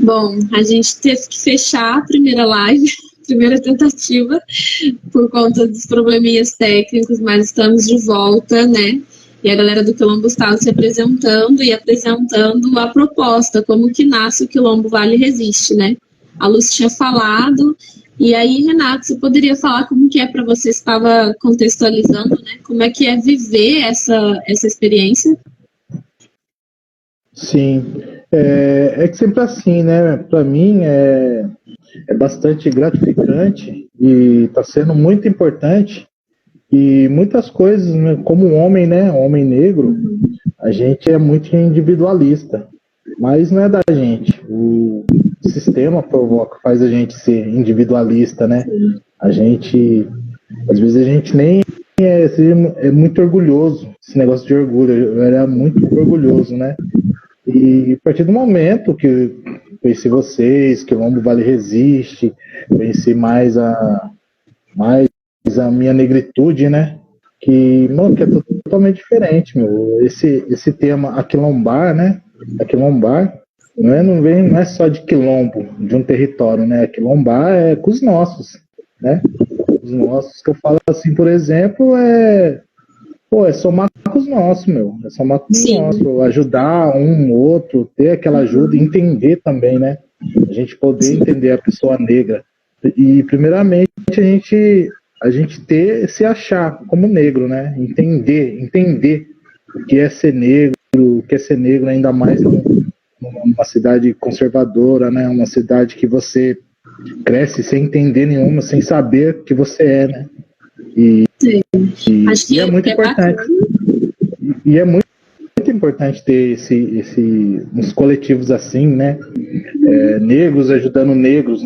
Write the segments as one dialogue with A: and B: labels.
A: Bom, a gente teve que fechar a primeira live, primeira tentativa, por conta dos probleminhas técnicos, mas estamos de volta, né? E a galera do Quilombo estava se apresentando e apresentando a proposta, como que nasce o Quilombo Vale Resiste, né? A Luz tinha falado, e aí, Renato, você poderia falar como que é para você, estava contextualizando, né? Como é que é viver essa experiência?
B: Sim, é que sempre assim, né? Para mim é bastante gratificante e está sendo muito importante. E muitas coisas, né, como homem, né? Homem negro, a gente é muito individualista, mas não é da gente. O sistema provoca, faz a gente ser individualista, né? A gente, às vezes a gente nem é muito orgulhoso, esse negócio de orgulho. Eu era muito orgulhoso, né? E a partir do momento que conheci vocês, que o Quilombo Vale Resiste, conheci mais a minha negritude, né? Que, mano, que é totalmente diferente, meu. Esse tema aquilombar, né? Aquilombar não é só de quilombo, de um território, né? Aquilombar é com os nossos, né? Os nossos, que eu falo assim, por exemplo, é somar com os nossos, meu. É somar com os nossos, ajudar um outro, ter aquela ajuda e entender também, né? A gente poder entender a pessoa negra. E, primeiramente, a gente se achar como negro, né? Entender o que é ser negro, ainda mais numa cidade conservadora, né? Uma cidade que você cresce sem entender nenhuma, sem saber que você é, né? E é muito importante. E é muito importante ter uns coletivos assim, né? Negros ajudando negros,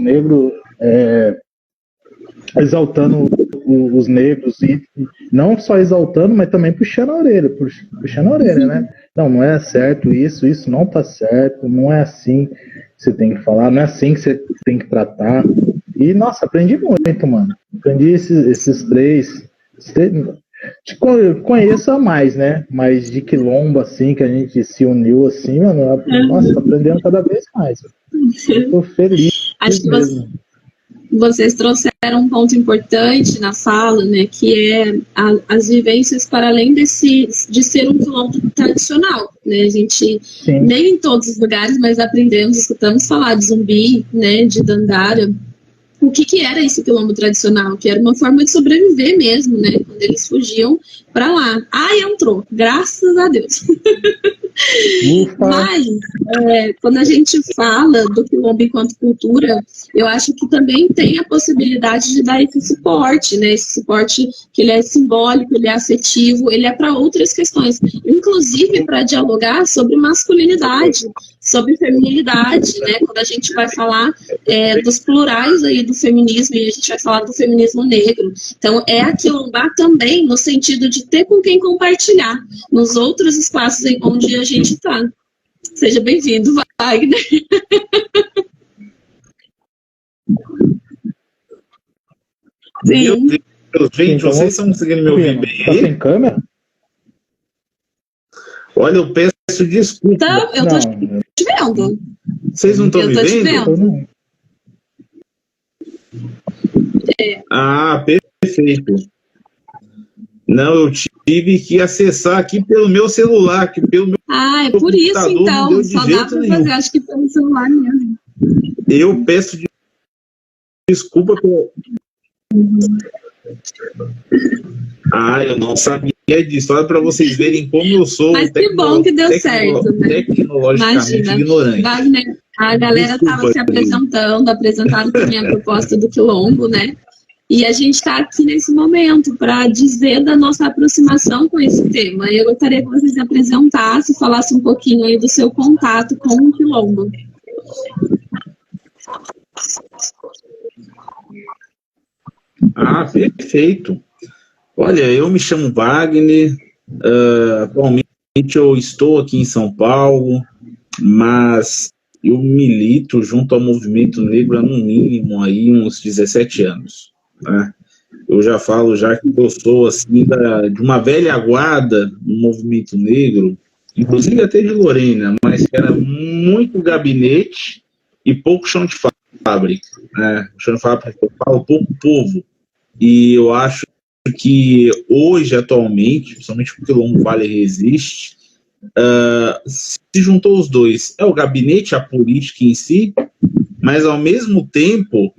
B: exaltando os negros, e não só exaltando, mas também puxando a orelha, né? Não é certo isso não tá certo, não é assim que você tem que falar, não é assim que você tem que tratar. E, nossa, aprendi muito, mano. Aprendi esses três. Conheço a mais, né? Mas de quilombo, assim, que a gente se uniu, assim, mano, nossa, tô aprendendo cada vez mais. Eu tô feliz.
A: Acho que vocês trouxeram um ponto importante na fala, né, que é as vivências para além de ser um quilombo tradicional, né, a gente, nem em todos os lugares, mas escutamos falar de Zumbi, né, de Dandara. O que era esse quilombo tradicional? Que era uma forma de sobreviver mesmo, né? Quando eles fugiam para lá. Entrou, graças a Deus. Mas, quando a gente fala do quilombo enquanto cultura, eu acho que também tem a possibilidade de dar esse suporte, né? Esse suporte que ele é simbólico, ele é afetivo, ele é para outras questões, inclusive para dialogar sobre masculinidade, sobre feminilidade, né? Quando a gente vai falar dos plurais aí do feminismo, e a gente vai falar do feminismo negro. Então, é aquilombar também no sentido de ter com quem compartilhar nos outros espaços onde a gente está. Seja bem-vindo, Wagner.
C: Meu Deus, gente, vocês estão conseguindo me ouvir bem?
B: Tá sem câmera?
C: Olha, eu peço desculpa.
A: Então, eu tô te vendo.
C: Vocês não estão me vendo?
A: Eu tô te vendo.
C: Ah, perfeito. Não, eu tive que acessar aqui pelo meu celular, pelo meu
A: é por isso, então. Só dá para fazer, acho que pelo celular mesmo.
C: Eu peço desculpa por... eu não sabia disso. Olha para vocês verem como eu sou.
A: Mas que bom que deu certo, né?
C: Tecnologicamente ignorante.
A: Wagner, a galera estava se apresentaram também a proposta do Quilombo, né? E a gente está aqui nesse momento para dizer da nossa aproximação com esse tema. Eu gostaria que vocês se apresentassem, falassem um pouquinho aí do seu contato com o Quilombo.
C: Perfeito. Olha, eu me chamo Wagner, atualmente eu estou aqui em São Paulo, mas eu milito junto ao movimento negro há no mínimo aí uns 17 anos. Né? Eu já falo que eu sou assim, de uma velha guarda no movimento negro, inclusive até de Lorena, mas que era muito gabinete e pouco chão de fábrica, né? O chão de fábrica que eu falo, pouco povo. E eu acho que hoje, atualmente, principalmente porque o Quilombo Vale resiste, se juntou os dois. É o gabinete, a política em si, mas ao mesmo tempo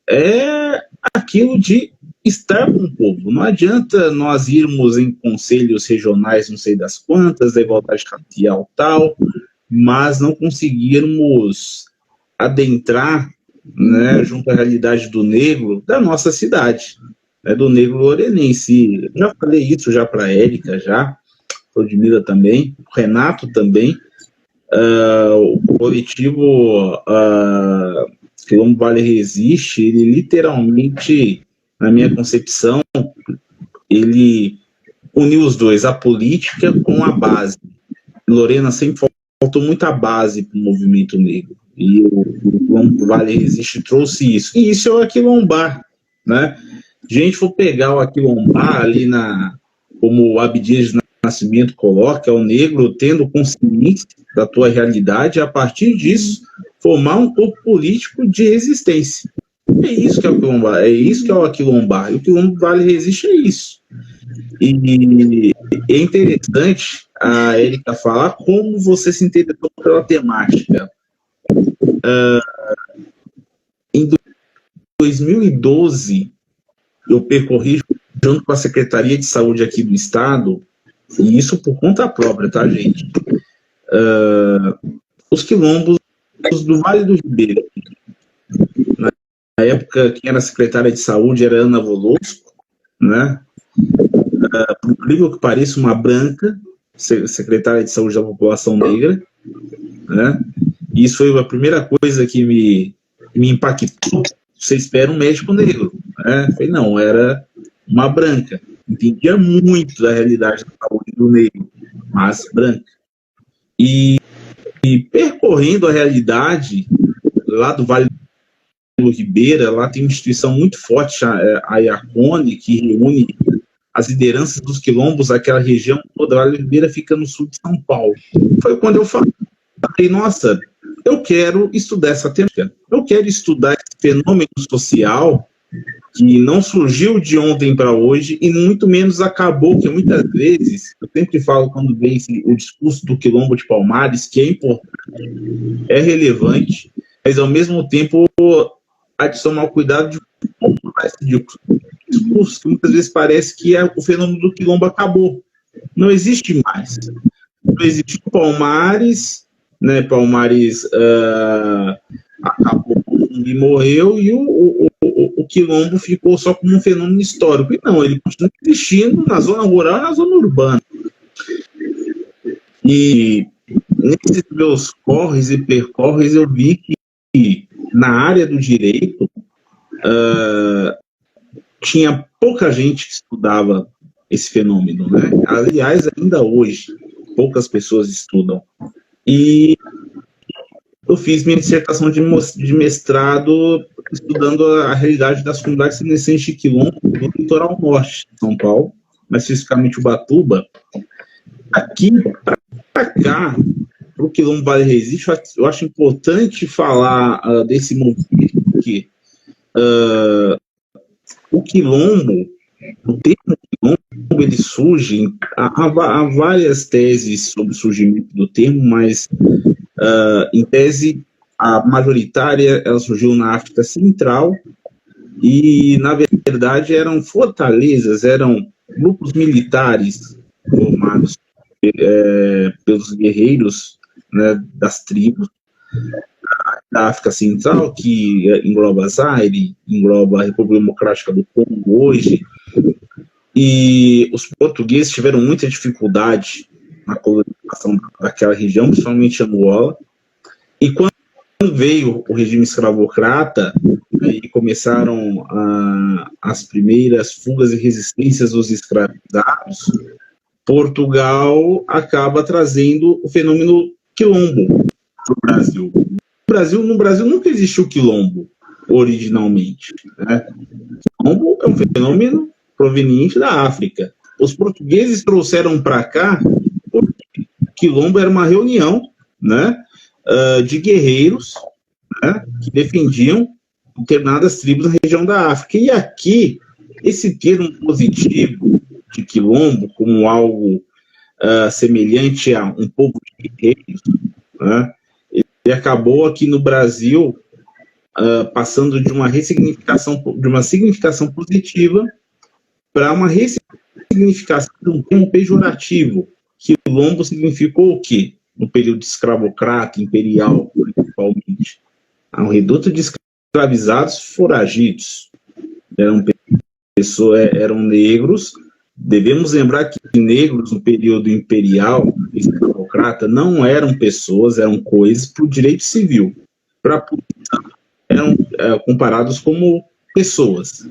C: é aquilo de estar com o povo. Não adianta nós irmos em conselhos regionais, não sei das quantas, da igualdade racial tal, mas não conseguirmos adentrar, né, junto à realidade do negro da nossa cidade, né, do negro lorenense. Eu já falei isso já para a Érica, já, para o Ludmila também, o Renato também. O coletivo Quilombo Vale Resiste, ele literalmente, na minha concepção, ele uniu os dois, a política com a base. Lorena, sempre faltou muita base para o movimento negro, e o Quilombo Vale Resiste trouxe isso, e isso é o aquilombar, né? Se a gente for pegar o aquilombar ali como o Abdias de Nascimento coloca, é o negro tendo consciência da tua realidade, e a partir disso formar um corpo político de resistência. É isso que é o quilombar, é isso que é o aquilombar, e o Quilombo Vale Resiste é isso. E é interessante a Érica falar como você se interessou pela temática. Em 2012, eu percorri junto com a Secretaria de Saúde aqui do Estado, e isso por conta própria, tá, gente? Os quilombos do Vale do Ribeira. Na época, quem era secretária de Saúde era Ana Volosco, né? Por incrível que pareça, uma branca, secretária de Saúde da População Negra, né? E isso foi a primeira coisa que me impactou. Você espera um médico negro, né? Eu falei, não, era uma branca. Entendia muito da realidade da saúde do negro, mas branca. E percorrendo a realidade lá do Vale do Ribeira, lá tem uma instituição muito forte, a IACONE, que reúne as lideranças dos quilombos daquela região toda. O Vale do Ribeira fica no sul de São Paulo. Foi quando eu falei, nossa, eu quero estudar essa temática, eu quero estudar esse fenômeno social que não surgiu de ontem para hoje e muito menos acabou, que muitas vezes, eu sempre falo quando vem o discurso do Quilombo de Palmares, que é importante, é relevante, mas ao mesmo tempo há de tomar cuidado de como esse discurso, que muitas vezes parece que o fenômeno do Quilombo acabou. Não existe mais. Não existe o Palmares, né? Palmares acabou e morreu, e o Quilombo ficou só como um fenômeno histórico. E não, ele continua existindo na zona rural e na zona urbana. E nesses meus corres e percorres, eu vi que na área do direito tinha pouca gente que estudava esse fenômeno, né? Aliás, ainda hoje, poucas pessoas estudam. E eu fiz minha dissertação de mestrado estudando a realidade das comunidades remanescentes de quilombo do litoral norte de São Paulo, mais especificamente Ubatuba. Aqui, para cá, para o Quilombo Vale Resiste, eu acho importante falar desse movimento, porque o quilombo, o termo quilombo, ele surge, há várias teses sobre o surgimento do termo, mas em tese, a majoritária, ela surgiu na África Central e, na verdade, eram fortalezas, eram grupos militares formados pelos guerreiros, né, das tribos da África Central, que engloba Zaire, engloba a República Democrática do Congo hoje, e os portugueses tiveram muita dificuldade na colonização daquela região, principalmente Angola, e quando veio o regime escravocrata, e começaram as primeiras fugas e resistências dos escravizados, Portugal acaba trazendo o fenômeno quilombo para o Brasil. No Brasil nunca existiu quilombo, originalmente, né? Quilombo é um fenômeno proveniente da África. Os portugueses trouxeram para cá porque quilombo era uma reunião, né, de guerreiros, né, que defendiam determinadas tribos na região da África. E aqui, esse termo positivo de quilombo, como algo semelhante a um povo de guerreiros, né, ele acabou aqui no Brasil passando de uma significação positiva para uma ressignificação de um termo pejorativo. Quilombo significou o quê? No período escravocrata, imperial, principalmente. Um reduto de escravizados foragidos. Eram negros. Devemos lembrar que negros, no período imperial, escravocrata, não eram pessoas, eram coisas para o direito civil. Para a polícia, eram comparados como pessoas.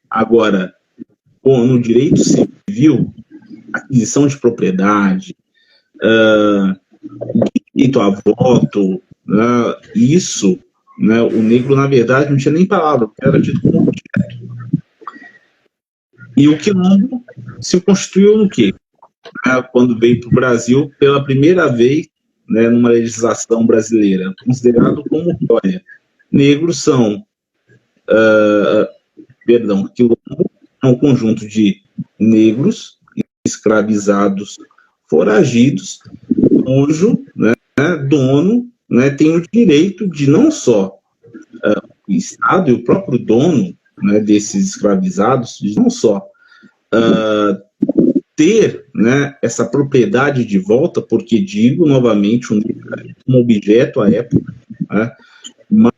C: Agora, no direito civil, aquisição de propriedade, direito a voto, isso, né, o negro, na verdade, não tinha nem palavra, porque era tido como objeto. E o quilombo se constituiu no quê? Quando veio para o Brasil pela primeira vez, né, numa legislação brasileira, considerado como, olha, negros são, quilombo é um conjunto de negros escravizados, foragidos, cujo, né, dono, né, tem o direito de não só o Estado e o próprio dono, né, desses escravizados, de não só ter, né, essa propriedade de volta, porque digo novamente, um objeto à época, né,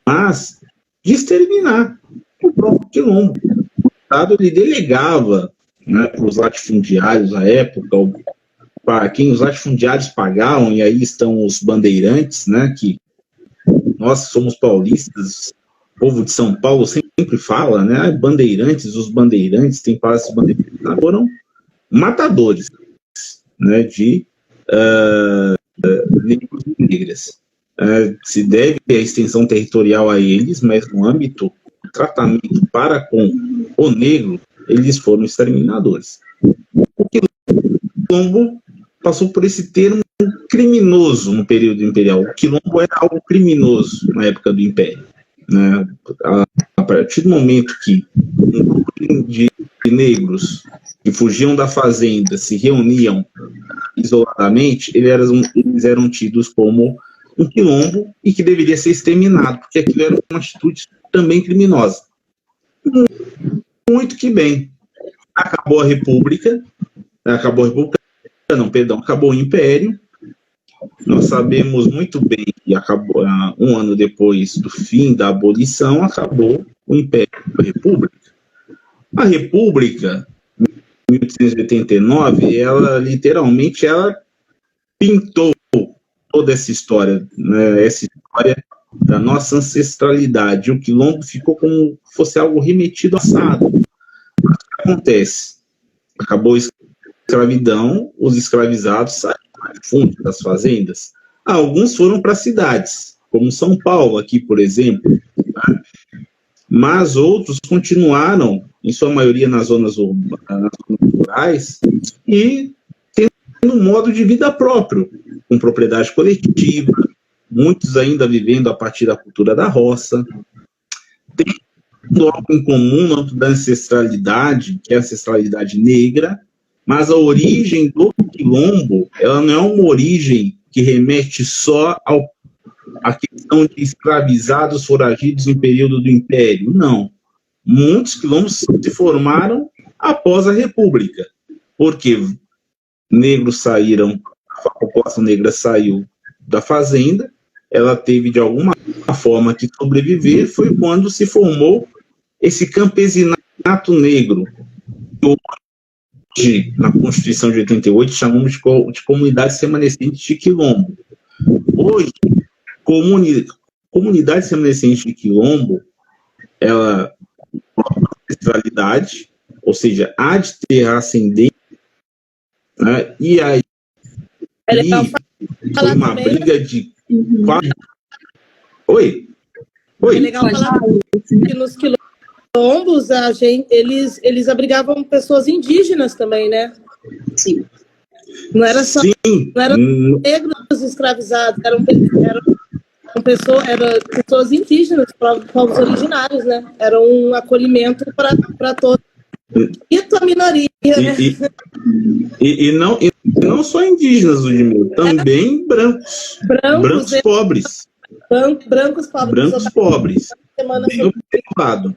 C: mas de exterminar o próprio quilombo. O Estado ele delegava, né, para os latifundiários à época, para quem os latifundiários pagavam, e aí estão os bandeirantes, né, que nós somos paulistas, o povo de São Paulo sempre fala, né, bandeirantes, os bandeirantes, tem palácio bandeirantes, foram matadores, né, de negros e negras. Se deve a extensão territorial a eles, mas no âmbito do tratamento para com o negro, eles foram exterminadores. O quilombo passou por esse termo criminoso no período imperial. O quilombo era algo criminoso na época do Império, né? A partir do momento que um grupo de negros que fugiam da fazenda se reuniam isoladamente, eles eram tidos como um quilombo e que deveria ser exterminado, porque aquilo era uma atitude também criminosa. Muito que bem. Acabou a República, acabou o Império. Nós sabemos muito bem que acabou, um ano depois do fim da abolição, acabou o Império, a República. A República, em 1889, ela literalmente pintou toda essa história, né, essa história da nossa ancestralidade. O quilombo ficou como se fosse algo remetido ao passado. O que acontece? Acabou a escravidão, os escravizados saíram das fazendas. Alguns foram para cidades, como São Paulo, aqui, por exemplo, né? Mas outros continuaram, em sua maioria, nas zonas rurais, e tendo um modo de vida próprio, com propriedade coletiva, muitos ainda vivendo a partir da cultura da roça, tendo algo em comum no âmbito da ancestralidade, que é a ancestralidade negra, mas a origem do quilombo, ela não é uma origem que remete só à questão de escravizados foragidos no período do Império, não. Muitos quilombos se formaram após a República, porque negros saíram, a população negra saiu da fazenda, ela teve de alguma forma que sobreviver, foi quando se formou esse campesinato negro, que na Constituição de 88 chamamos de comunidades remanescentes de quilombo. Hoje, comunidades remanescentes de quilombo, ela tem ancestralidade, ou seja, há de ter ascendência, né? E aí foi uma briga de quatro... Oi?
D: É legal falar que nos quilombos eles abrigavam pessoas indígenas também, né?
A: Sim.
D: Não era só, não eram negros escravizados, eram eram pessoas indígenas, povos originários, né? Era um acolhimento para todos. E a minoria, né?
C: E não só indígenas, Ludmila, também brancos. Brancos pobres.
D: Brancos pobres.
C: Brancos pobres. Bem observado.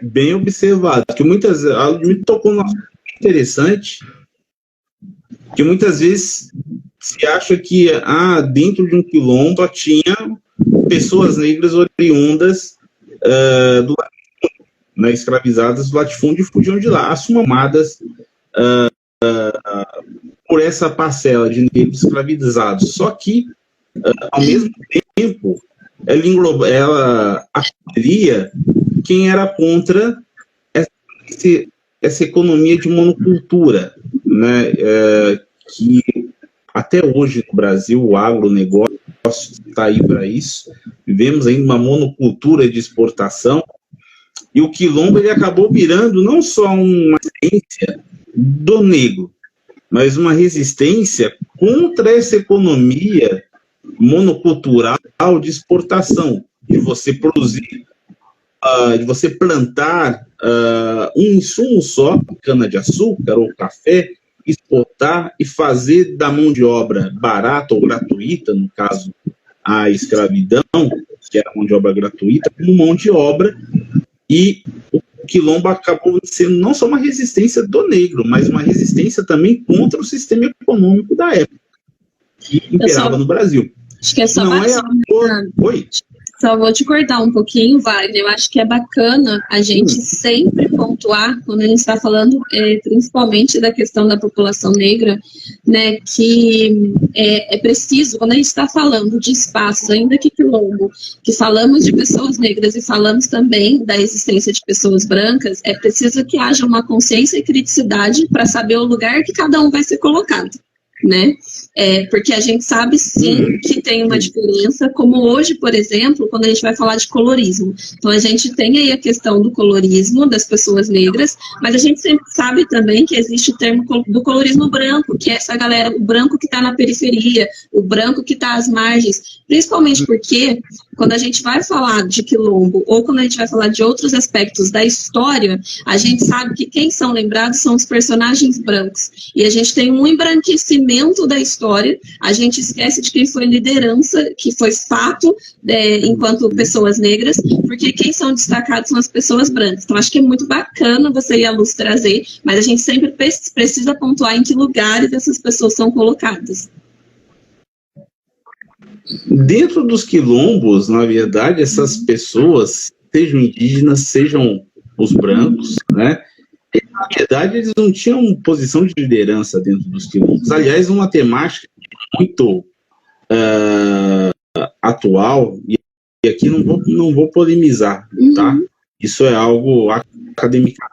C: Bem observado. Que muitas vezes, a Ludmila tocou num assunto interessante, que muitas vezes se acha que dentro de um quilombo tinha pessoas negras oriundas do latifúndio, né, escravizadas do latifúndio, e fugiam de lá, assumadas por essa parcela de negros escravizados. Só que, ao mesmo tempo, ela acolhia quem era contra essa economia de monocultura, né, que até hoje no Brasil o agronegócio está aí para isso. Vivemos ainda uma monocultura de exportação, e o quilombo ele acabou virando não só uma resistência do negro, mas uma resistência contra essa economia monocultural de exportação, de você produzir, de você plantar um insumo só, cana-de-açúcar ou café, exportar e fazer da mão de obra barata ou gratuita, no caso a escravidão, que era mão de obra gratuita, como mão de obra, e o quilombo acabou sendo não só uma resistência do negro, mas uma resistência também contra o sistema econômico da época, que imperava no Brasil.
A: Acho que é só
C: não
A: mais
C: Oi?
A: Só vou te cortar um pouquinho, Wagner. Eu acho que é bacana a gente sempre pontuar, quando a gente está falando principalmente da questão da população negra, né, que é preciso, quando a gente está falando de espaços, ainda que quilombo, que falamos de pessoas negras e falamos também da existência de pessoas brancas, é preciso que haja uma consciência e criticidade para saber o lugar que cada um vai ser colocado, né? Porque a gente sabe sim que tem uma diferença, como hoje, por exemplo, quando a gente vai falar de colorismo. Então a gente tem aí a questão do colorismo das pessoas negras, mas a gente sempre sabe também que existe o termo do colorismo branco, que é essa galera, o branco que está na periferia, o branco que está às margens, principalmente porque quando a gente vai falar de quilombo ou quando a gente vai falar de outros aspectos da história, a gente sabe que quem são lembrados são os personagens brancos, e a gente tem um embranquecimento da história, a gente esquece de quem foi liderança, que foi fato enquanto pessoas negras, porque quem são destacados são as pessoas brancas. Então acho que é muito bacana você e a Luz trazer, mas a gente sempre precisa pontuar em que lugares essas pessoas são colocadas.
C: Dentro dos quilombos, na verdade, essas pessoas, sejam indígenas, sejam os brancos, né, na verdade, eles não tinham posição de liderança dentro dos quilombos. Aliás, uma temática muito atual, e aqui não vou polemizar, tá? Isso é algo academicamente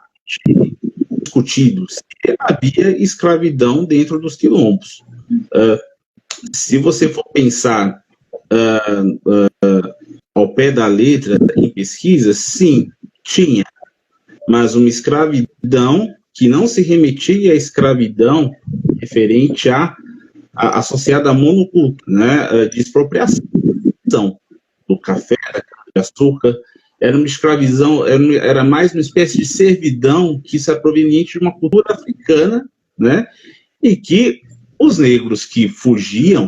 C: discutido. Se havia escravidão dentro dos quilombos. Se você for pensar ao pé da letra em pesquisa, sim, tinha. Mas uma escravidão que não se remetia à escravidão referente associada à monocultura, né, de expropriação do café, da cana-de-açúcar. Era uma escravidão, era mais uma espécie de servidão que isso é proveniente de uma cultura africana, né, e que os negros que fugiam,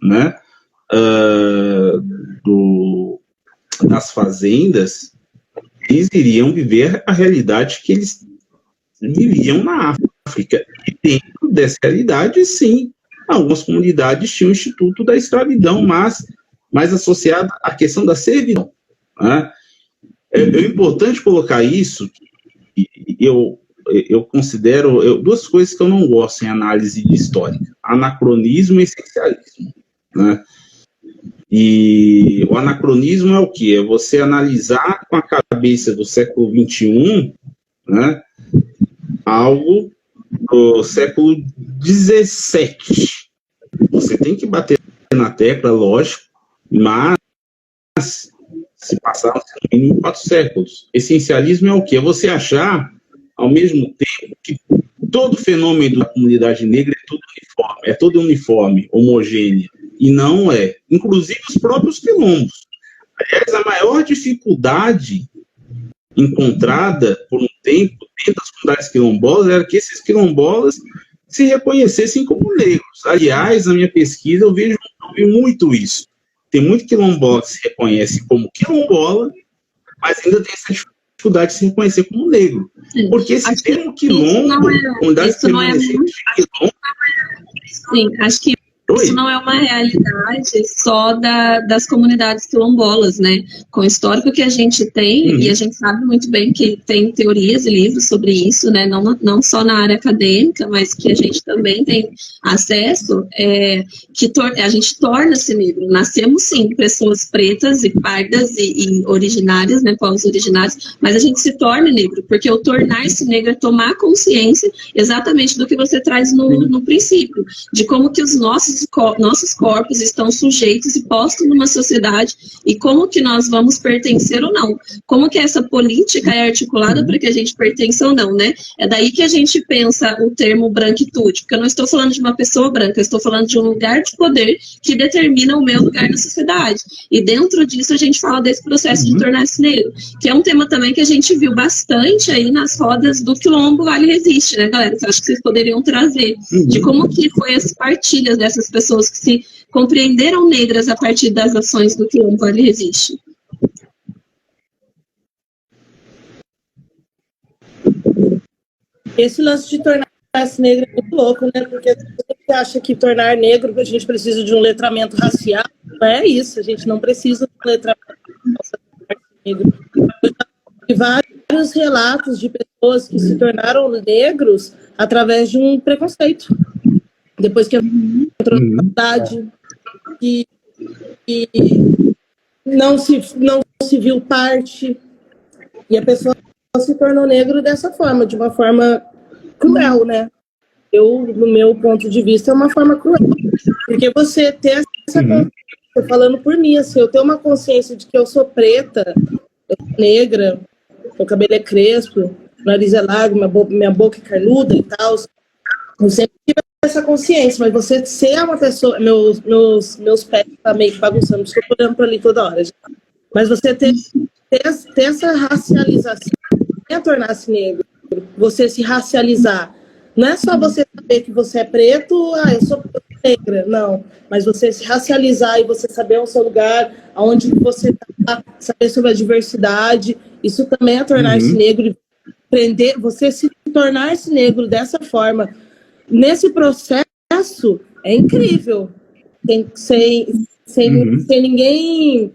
C: né, das fazendas, eles iriam viver a realidade que eles viviam na África. E dentro dessa realidade, sim, algumas comunidades tinham o Instituto da Escravidão, mas mais associado à questão da servidão, né? É importante colocar isso. Eu considero duas coisas que eu não gosto em análise de história: anacronismo e essencialismo, né? E o anacronismo é o quê? É você analisar com a cabeça do século XXI, né, algo do século XVII. Você tem que bater na tecla, lógico, mas se passaram no mínimo 4 séculos. Essencialismo é o quê? É você achar, ao mesmo tempo, que todo fenômeno da comunidade negra é todo uniforme, homogêneo. e não é. Inclusive os próprios quilombos. Aliás, a maior dificuldade encontrada por um tempo dentro das comunidades quilombolas era que esses quilombolas se reconhecessem como negros. Aliás, na minha pesquisa eu vi muito isso. Tem muito quilombola que se reconhece como quilombola, mas ainda tem essa dificuldade de se reconhecer como negro. Porque esse termo quilombo, comunidades permanecentes de quilombo...
A: Sim, acho que isso não é uma realidade só das comunidades quilombolas, né? Com o histórico que a gente tem, e a gente sabe muito bem que tem teorias e livros sobre isso, né? Não só na área acadêmica, mas que a gente também tem acesso, que a gente torna-se negro. Nascemos, sim, pessoas pretas e pardas e originárias, né? Povos originários, mas a gente se torna negro, porque o tornar-se negro é tomar consciência exatamente do que você traz no princípio, de como que os nossos corpos estão sujeitos e postos numa sociedade e como que nós vamos pertencer ou não. Como que essa política é articulada para que a gente pertença ou não, né? É daí que a gente pensa o termo branquitude, porque eu não estou falando de uma pessoa branca, eu estou falando de um lugar de poder que determina o meu lugar na sociedade. E dentro disso a gente fala desse processo de tornar-se negro, que é um tema também que a gente viu bastante aí nas rodas do Quilombo Vale Resiste, né, galera? Eu acho que vocês poderiam trazer de como que foi as partilhas dessas pessoas que se compreenderam negras a partir das ações do Quilombo Vale Resiste.
D: Esse lance de tornar-se negro é muito louco, né? Porque a gente acha que tornar negro, a gente precisa de um letramento racial. Não é isso, a gente não precisa de um letramento negro. Eu já vi vários relatos de pessoas que se tornaram negros através de um preconceito. Depois que entrou na faculdade, que não se viu parte, e a pessoa se tornou negro dessa forma, de uma forma cruel, né? No meu ponto de vista, é uma forma cruel. Porque você ter essa consciência, falando por mim, assim, eu tenho uma consciência de que eu sou preta, eu sou negra, meu cabelo é crespo, nariz é largo, minha boca é carnuda e tal. Eu sempre tive essa consciência, mas você ser uma pessoa... Meus pés tá meio que bagunçando, estou olhando para ali toda hora. Mas você ter essa racialização é tornar-se negro. Você se racializar. Não é só você saber que você é preto, eu sou negra, não. Mas você se racializar e você saber o seu lugar, aonde você está, saber sobre a diversidade, isso também é tornar-se negro. Aprender, você se tornar-se negro dessa forma, nesse processo, é incrível. Sem ninguém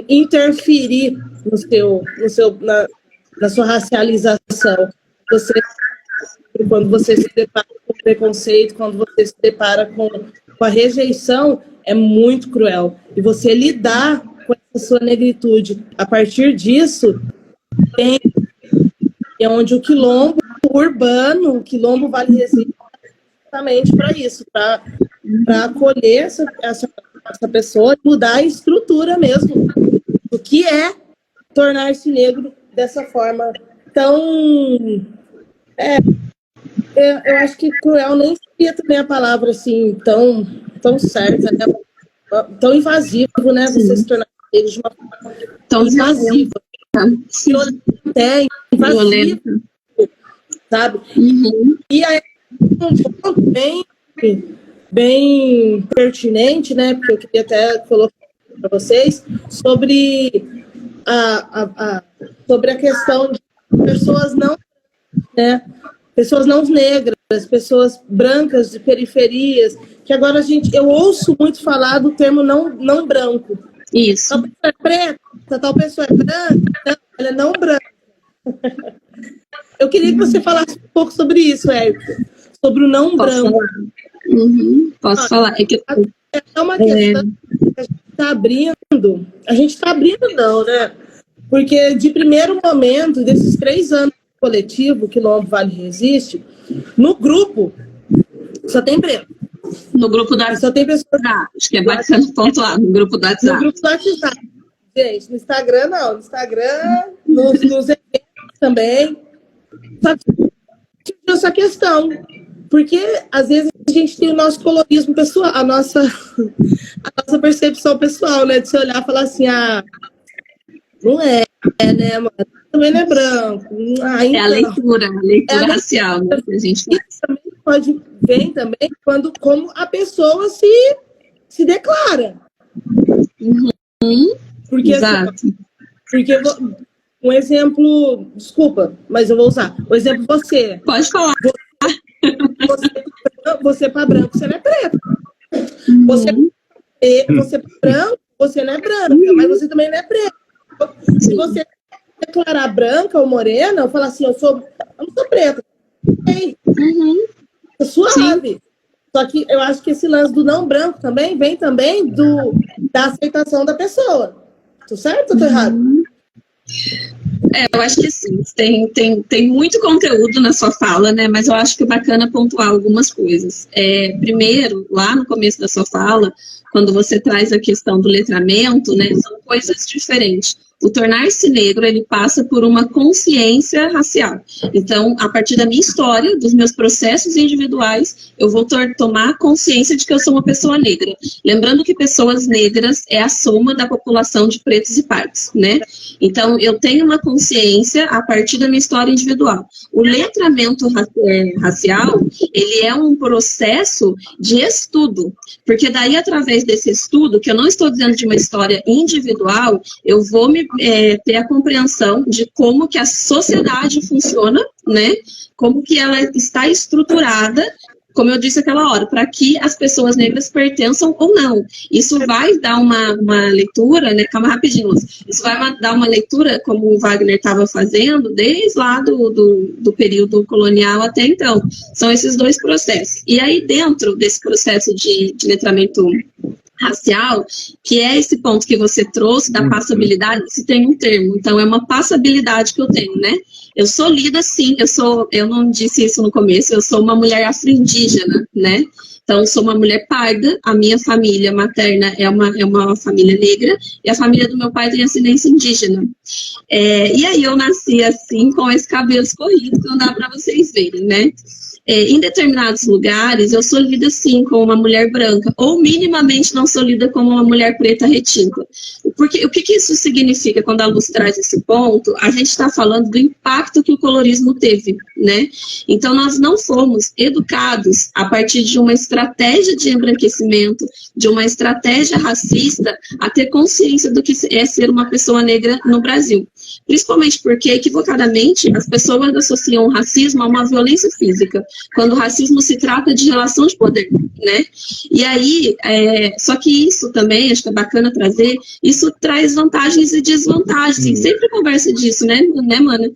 D: interferir na sua racialização. Quando você se depara com o preconceito, quando você se depara com a rejeição, é muito cruel. E você lidar com essa sua negritude, a partir disso, é onde o quilombo urbano, o Quilombo Vale Resiste, exatamente para isso, para acolher essa pessoa, mudar a estrutura mesmo, do que é tornar-se negro dessa forma tão... eu acho que cruel nem seria também a palavra assim, tão certa, né? Tão invasivo, né? Você se tornar negro de uma forma tão invasiva. Invasiva, sabe? E aí, um ponto bem pertinente, né? Porque eu queria até colocar para vocês sobre a questão de pessoas não, né? Pessoas não negras, pessoas brancas de periferias, que agora eu ouço muito falar do termo não branco.
A: Isso.
D: Tal pessoa é preta, tal pessoa é branca, ela é não branca. Eu queria que você falasse um pouco sobre isso, Érico, sobre o não branco.
A: Posso falar?
D: É uma questão que a gente está abrindo não, né? Porque de primeiro momento, desses 3 anos do coletivo Quilombo Vale Resiste, no grupo só tem preto.
A: No grupo do WhatsApp.
D: Só tem pessoas.
A: Acho que é bacana pontuar no grupo do WhatsApp.
D: No grupo do WhatsApp. Gente, no Instagram não. No Instagram, nos eventos também. Só que essa questão. Porque, às vezes, a gente tem o nosso colorismo pessoal, a nossa percepção pessoal, né? De se olhar e falar assim, não é, né, mano? Também não é branco. Então,
A: É a leitura racial, né, que a gente faz.
D: Isso também vem também como a pessoa se declara.
A: Uhum.
D: Porque,
A: Exato.
D: assim, porque um exemplo, desculpa, mas eu vou usar. O exemplo você.
A: Pode falar.
D: Você para branco, você não é preto.
A: Uhum.
D: Você para branco, você não é branca, mas você também não é preto. Se você declarar branca ou morena, eu falar assim, eu não sou preta. É suave. Sim. Só que eu acho que esse lance do não branco também vem também da aceitação da pessoa. Tô certo ou tô errado?
A: Eu acho que sim. Tem muito conteúdo na sua fala, né? Mas eu acho que é bacana pontuar algumas coisas. Primeiro, lá no começo da sua fala, quando você traz a questão do letramento, né? São coisas diferentes. O tornar-se negro, ele passa por uma consciência racial. Então, a partir da minha história, dos meus processos individuais, eu vou tomar consciência de que eu sou uma pessoa negra. Lembrando que pessoas negras é a soma da população de pretos e pardos, né? Então, eu tenho uma consciência a partir da minha história individual. O letramento racial, ele é um processo de estudo, porque daí, através desse estudo, que eu não estou dizendo de uma história individual, eu vou ter a compreensão de como que a sociedade funciona, né? Como que ela está estruturada, como eu disse aquela hora, para que as pessoas negras pertençam ou não. Isso vai dar uma leitura, né? Calma rapidinho, Luz. Isso vai dar uma leitura, como o Wagner estava fazendo, desde lá do período colonial até então. São esses dois processos. E aí, dentro desse processo de letramento racial, que é esse ponto que você trouxe da passabilidade, se tem um termo, então é uma passabilidade que eu tenho, né? Eu sou lida, sim, eu não disse isso no começo, eu sou uma mulher afro-indígena, né? Então, eu sou uma mulher parda, a minha família materna é uma família negra, e a família do meu pai tem ascendência indígena. E aí eu nasci assim, com esse cabelo escorrido, que não dá para vocês verem, né? Em determinados lugares, eu sou lida, sim, como uma mulher branca, ou minimamente não sou lida como uma mulher preta retinta. Porque o que isso significa quando a Luz traz esse ponto? A gente está falando do impacto que o colorismo teve, né? Então, nós não fomos educados a partir de uma estratégia de embranquecimento, de uma estratégia racista, a ter consciência do que é ser uma pessoa negra no Brasil. Principalmente porque, equivocadamente, as pessoas associam o racismo a uma violência física, quando o racismo se trata de relação de poder, né? E aí, só que isso também, acho que é bacana trazer, isso traz vantagens e desvantagens, sempre conversa disso, né mano?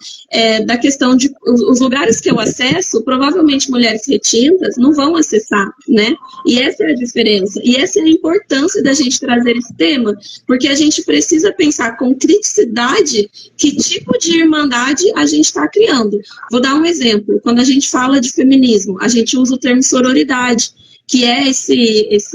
A: Da questão de, os lugares que eu acesso, provavelmente mulheres retintas não vão acessar, né? E essa é a diferença, e essa é a importância da gente trazer esse tema, porque a gente precisa pensar com criticidade que tipo de irmandade a gente está criando. Vou dar um exemplo, quando a gente fala de feminismo, a gente usa o termo sororidade, que é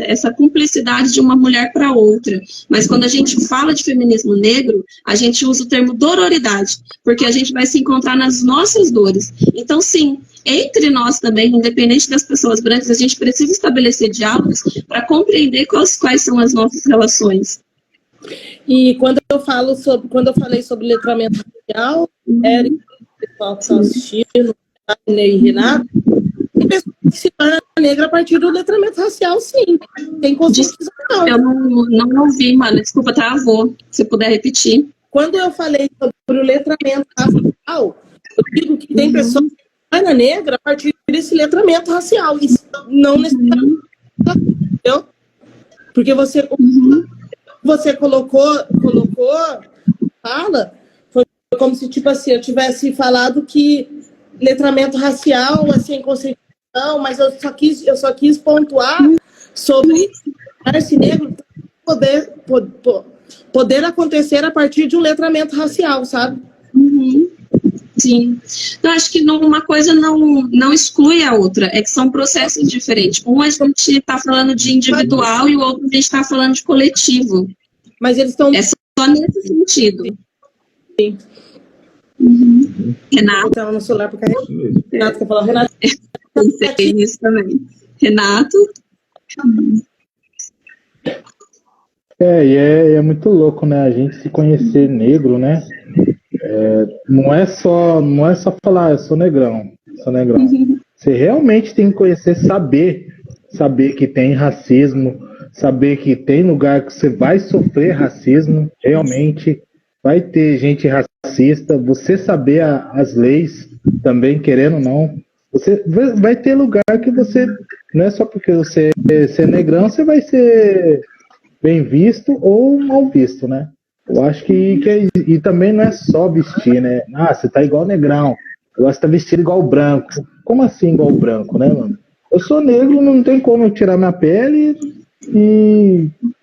A: essa cumplicidade de uma mulher para outra. Mas quando a gente fala de feminismo negro, a gente usa o termo dororidade, porque a gente vai se encontrar nas nossas dores. Então, sim, entre nós também, independente das pessoas brancas, a gente precisa estabelecer diálogos para compreender quais são as nossas relações.
D: E quando eu falei sobre letramento racial, Érica, o pessoal que está assistindo, e Renato, tem pessoas que se tornam negra a partir do letramento racial, sim. Tem conscientização. Eu
A: não ouvi, mano. Desculpa, travou. Se puder repetir.
D: Quando eu falei sobre o letramento racial, eu digo que tem pessoas que se tornam negra a partir desse letramento racial. Isso não necessariamente. Entendeu? Porque você colocou fala, foi como se, tipo assim, eu tivesse falado que letramento racial, assim, conscientização, mas eu só quis pontuar sobre esse negro poder acontecer a partir de um letramento racial, sabe?
A: Sim. Eu acho que uma coisa não exclui a outra, é que são processos diferentes. Um a gente está falando de individual e o outro a gente está falando de coletivo.
D: Mas eles estão...
A: É só nesse sentido.
D: Sim.
A: Renato?
D: Então, no celular para carregar. Renato quer falar, Renato.
A: Pensei nisso também. Renato.
B: E é muito louco, né? A gente se conhecer negro, né? Não é só falar, eu sou negrão. Você realmente tem que conhecer, saber que tem racismo, saber que tem lugar que você vai sofrer racismo, realmente vai ter gente racista, você saber as leis também, querendo ou não. Você vai ter lugar que você, não é só porque você é negrão, você vai ser bem visto ou mal visto, né? Eu acho que e também não é só vestir, né? Você tá igual negrão, agora você tá vestido igual branco. Como assim igual branco, né, mano? Eu sou negro, não tem como eu tirar minha pele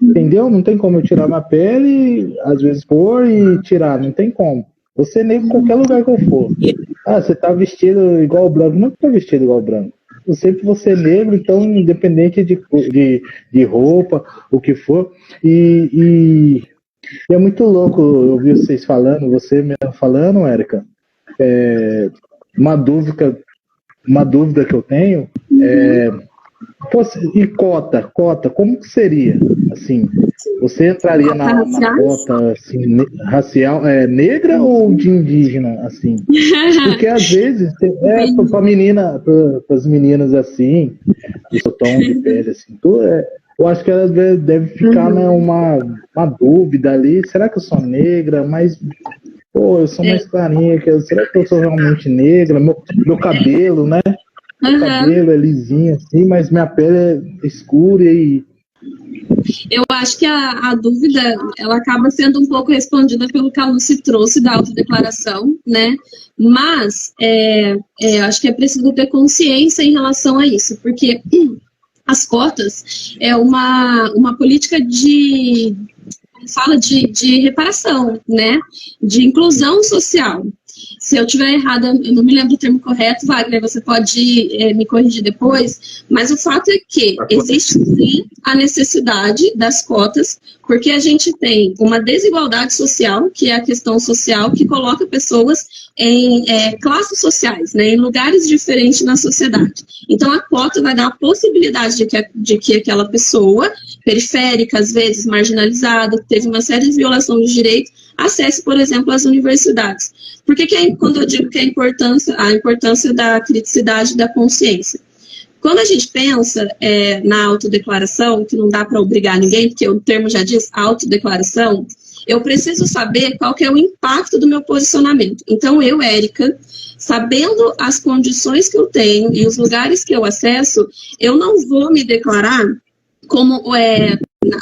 B: entendeu? Não tem como eu tirar minha pele, às vezes pôr e tirar, não tem como. Você é negro em qualquer lugar que eu for. Você tá vestido igual branco, não tá vestido igual branco. Eu sei que você é negro, então independente de roupa, o que for. E é muito louco eu ouvir vocês falando, você mesmo falando, Érica. Uma dúvida que eu tenho e cota, como que seria? Assim, você entraria na cota assim, racial, negra ou de indígena, assim? Porque às vezes para as meninas assim, do seu tom de pele, assim, eu acho que elas devem ficar uma dúvida ali, será que eu sou negra? Mas eu sou mais clarinha, será que eu sou realmente negra? Meu cabelo, né? Meu cabelo é lisinho assim, mas minha pele é escura e...
A: Eu acho que a dúvida, ela acaba sendo um pouco respondida pelo que a Lucy trouxe da autodeclaração, né? Mas, acho que é preciso ter consciência em relação a isso, porque as cotas é uma política de reparação, né? De inclusão social. Se eu estiver errada, eu não me lembro do termo correto, Wagner, você pode me corrigir depois, mas o fato é que existe sim a necessidade das cotas, porque a gente tem uma desigualdade social, que é a questão social, que coloca pessoas em classes sociais, né, em lugares diferentes na sociedade. Então, a cota vai dar a possibilidade de que aquela pessoa, periférica, às vezes marginalizada, que teve uma série de violações de direitos, acesse, por exemplo, as universidades. Por que quando eu digo que a importância da criticidade da consciência? Quando a gente pensa na autodeclaração, que não dá para obrigar ninguém, porque o termo já diz autodeclaração, eu preciso saber qual que é o impacto do meu posicionamento. Então, eu, Érica, sabendo as condições que eu tenho e os lugares que eu acesso, eu não vou me declarar como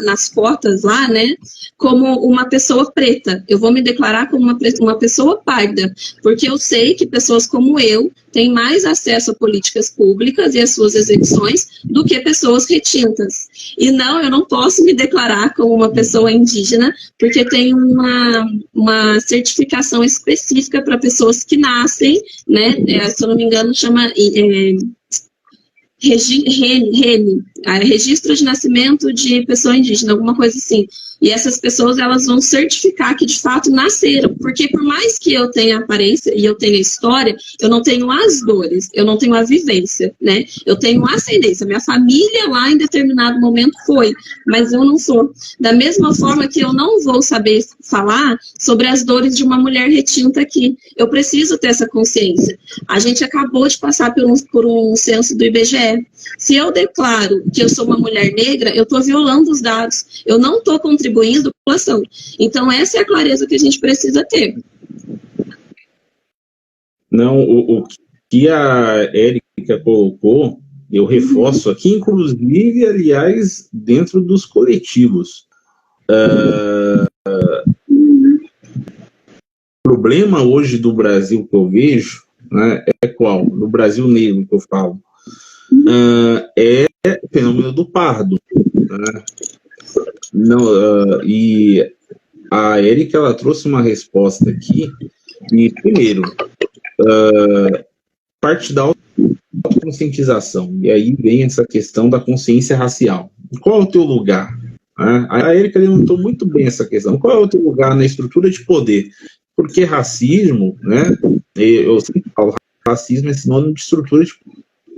A: nas cotas lá, né, como uma pessoa preta. Eu vou me declarar como uma pessoa parda, porque eu sei que pessoas como eu têm mais acesso a políticas públicas e às suas execuções do que pessoas retintas. E não, eu não posso me declarar como uma pessoa indígena, porque tem uma certificação específica para pessoas que nascem, né, se eu não me engano, chama... registro de nascimento de pessoa indígena, alguma coisa assim. E essas pessoas, elas vão certificar que de fato nasceram, porque por mais que eu tenha aparência e eu tenha história, eu não tenho as dores, eu não tenho a vivência, né? Eu tenho ascendência, minha família lá em determinado momento foi, mas eu não sou. Da mesma forma que eu não vou saber falar sobre as dores de uma mulher retinta aqui, eu preciso ter essa consciência. A gente acabou de passar por um censo do IBGE. Se eu declaro que eu sou uma mulher negra, eu estou violando os dados, eu não estou contribuindo com a população. Então, essa é a clareza que a gente precisa ter.
C: Não, o que a Érica colocou, eu reforço aqui, inclusive, aliás, dentro dos coletivos. O problema hoje do Brasil que eu vejo, né, é qual? No Brasil negro que eu falo, é o fenômeno do pardo. Né? Não, e a Érica, ela trouxe uma resposta aqui, e primeiro, parte da autoconscientização, e aí vem essa questão da consciência racial. Qual é o teu lugar? A Érica levantou muito bem essa questão. Qual é o teu lugar na estrutura de poder? Porque racismo, né, eu sempre falo, racismo é sinônimo de estrutura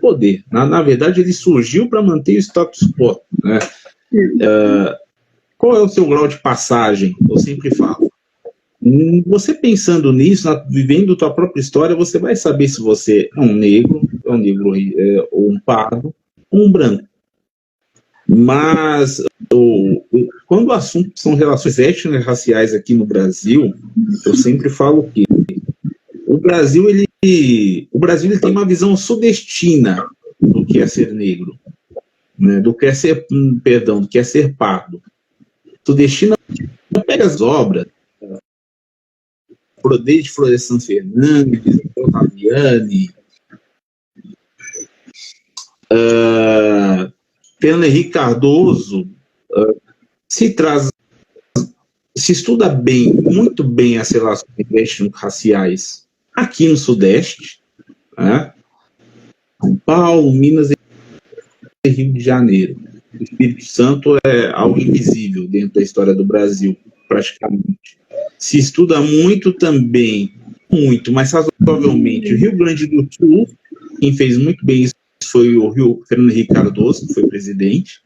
C: poder. Na verdade, ele surgiu para manter o status quo, né? Qual é o seu grau de passagem? Eu sempre falo. Você pensando nisso, vivendo tua própria história, você vai saber se você é um negro ou um pardo, ou um branco. Mas quando o assunto são relações étnicas raciais aqui no Brasil, eu sempre falo que o Brasil ele tem uma visão sudestina do que é ser negro, né? Do que é ser pardo. Sudestina pega as obras, desde Florestan Fernandes, Otaviani, Fernando Henrique Cardoso, se estuda muito bem as relações étnico-raciais aqui no Sudeste, né? São Paulo, Minas e Rio de Janeiro. O Espírito Santo é algo invisível dentro da história do Brasil, praticamente. Se estuda muito também, mas razoavelmente, o Rio Grande do Sul, quem fez muito bem isso foi o Fernando Henrique Cardoso, que foi presidente.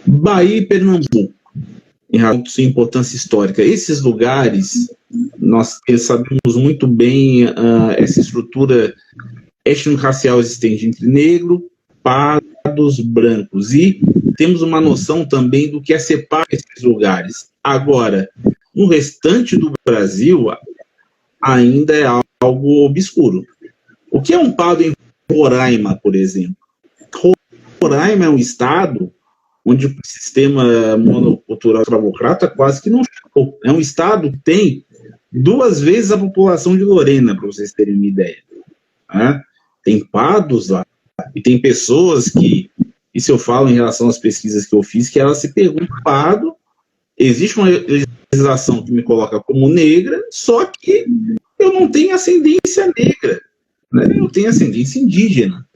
C: Bahia e Pernambuco, em razão de sua importância histórica. Esses lugares, nós sabemos muito bem essa estrutura étnico-racial existente entre negro, pardos, brancos, e temos uma noção também do que é separar esses lugares. Agora, no restante do Brasil, ainda é algo obscuro. O que é um pardo em Roraima, por exemplo? Roraima é um estado onde o sistema monocultural escravocrata quase que não chegou. É um estado que tem 2 vezes a população de Lorena, para vocês terem uma ideia. Né? Tem pardos lá, e tem pessoas que, isso eu falo em relação às pesquisas que eu fiz, que elas se perguntam, pardo, existe uma legislação que me coloca como negra, só que eu não tenho ascendência negra, né? Eu tenho ascendência indígena.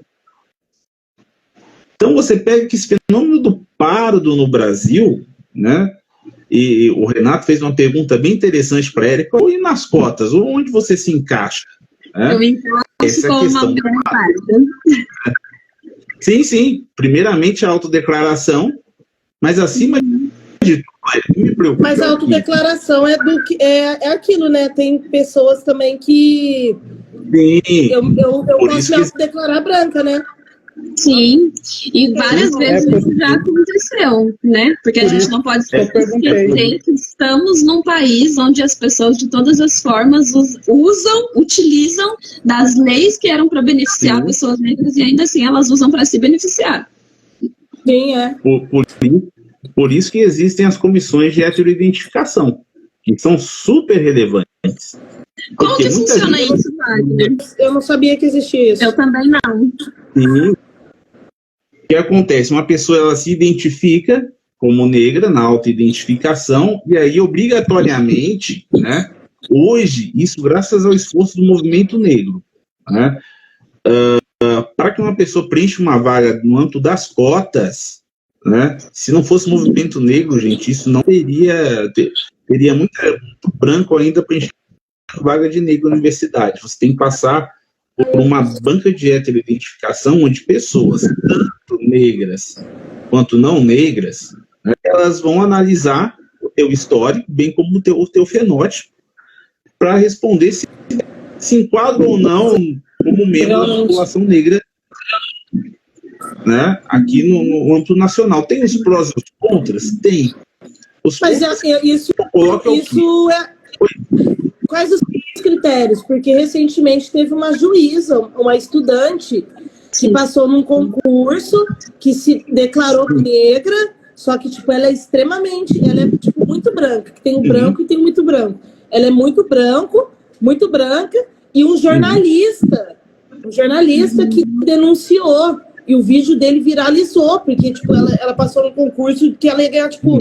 C: Então você pega que esse fenômeno do pardo no Brasil, né? E o Renato fez uma pergunta bem interessante para a Érica, e nas cotas, onde você se encaixa? Né?
A: Eu encaixo
C: essa
A: como
C: questão
A: uma parda.
C: Sim, primeiramente a autodeclaração, mas acima de tudo, me preocupa.
D: Mas a autodeclaração é aquilo, né? Tem pessoas também que...
C: Sim.
D: Eu posso me autodeclarar branca, né?
A: Sim, e várias vezes isso já aconteceu, né? Porque a gente não pode esquecer que estamos num país onde as pessoas de todas as formas utilizam das leis que eram para beneficiar pessoas negras e ainda assim elas usam para se beneficiar.
D: Sim, é.
C: Por isso que existem as comissões de heteroidentificação, que são super relevantes.
A: Como que funciona isso, Wagner?
D: Eu não sabia que existia isso.
A: Eu também não.
C: Sim. O que acontece? Uma pessoa ela se identifica como negra na autoidentificação e aí obrigatoriamente, né? Hoje, isso graças ao esforço do movimento negro, né? Para que uma pessoa preencha uma vaga no âmbito das cotas, né? Se não fosse movimento negro, gente, isso não teria muito branco ainda preencher vaga de negro na universidade. Você tem que passar por uma banca de heteroidentificação onde pessoas, tanto negras quanto não negras, né, elas vão analisar o teu histórico, bem como o teu fenótipo, para responder se enquadra ou não como membro da população negra, né, aqui no âmbito nacional. Tem os prós e os contras? Tem.
D: Mas isso é... Quais os critérios? Porque recentemente teve uma juíza, uma estudante, que passou num concurso, que se declarou negra, só que, tipo, ela é tipo, muito branca, que tem um branco e tem muito branco. Ela é muito branca, e um jornalista que denunciou, e o vídeo dele viralizou, porque, tipo, ela passou num concurso que ela ia ganhar, tipo,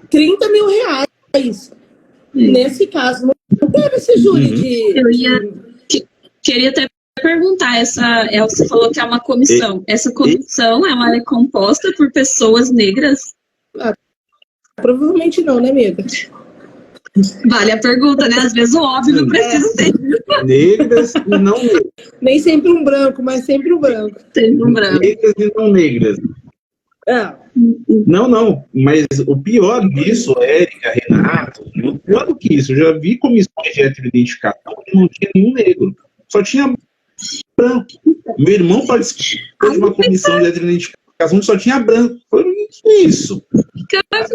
D: 30 mil reais. Nesse caso, não teve esse júri de...
A: Queria até perguntar, você falou que é uma comissão. Essa comissão, ela é composta por pessoas negras?
D: Provavelmente não, né, amiga?
A: Vale a pergunta, né? Às vezes o óbvio não precisa ser.
C: Negras e não negras.
D: Nem sempre um branco, mas sempre um branco.
A: Sempre um branco.
C: Negras e não negras. Não, mas o pior disso, Érica, Renato, o pior do que isso, eu já vi comissões de heteroidentificação que não tinha nenhum negro, só tinha branco. Meu irmão participou de uma comissão de heteroidentificação que só tinha branco. Foi isso.
A: Fica
D: Mas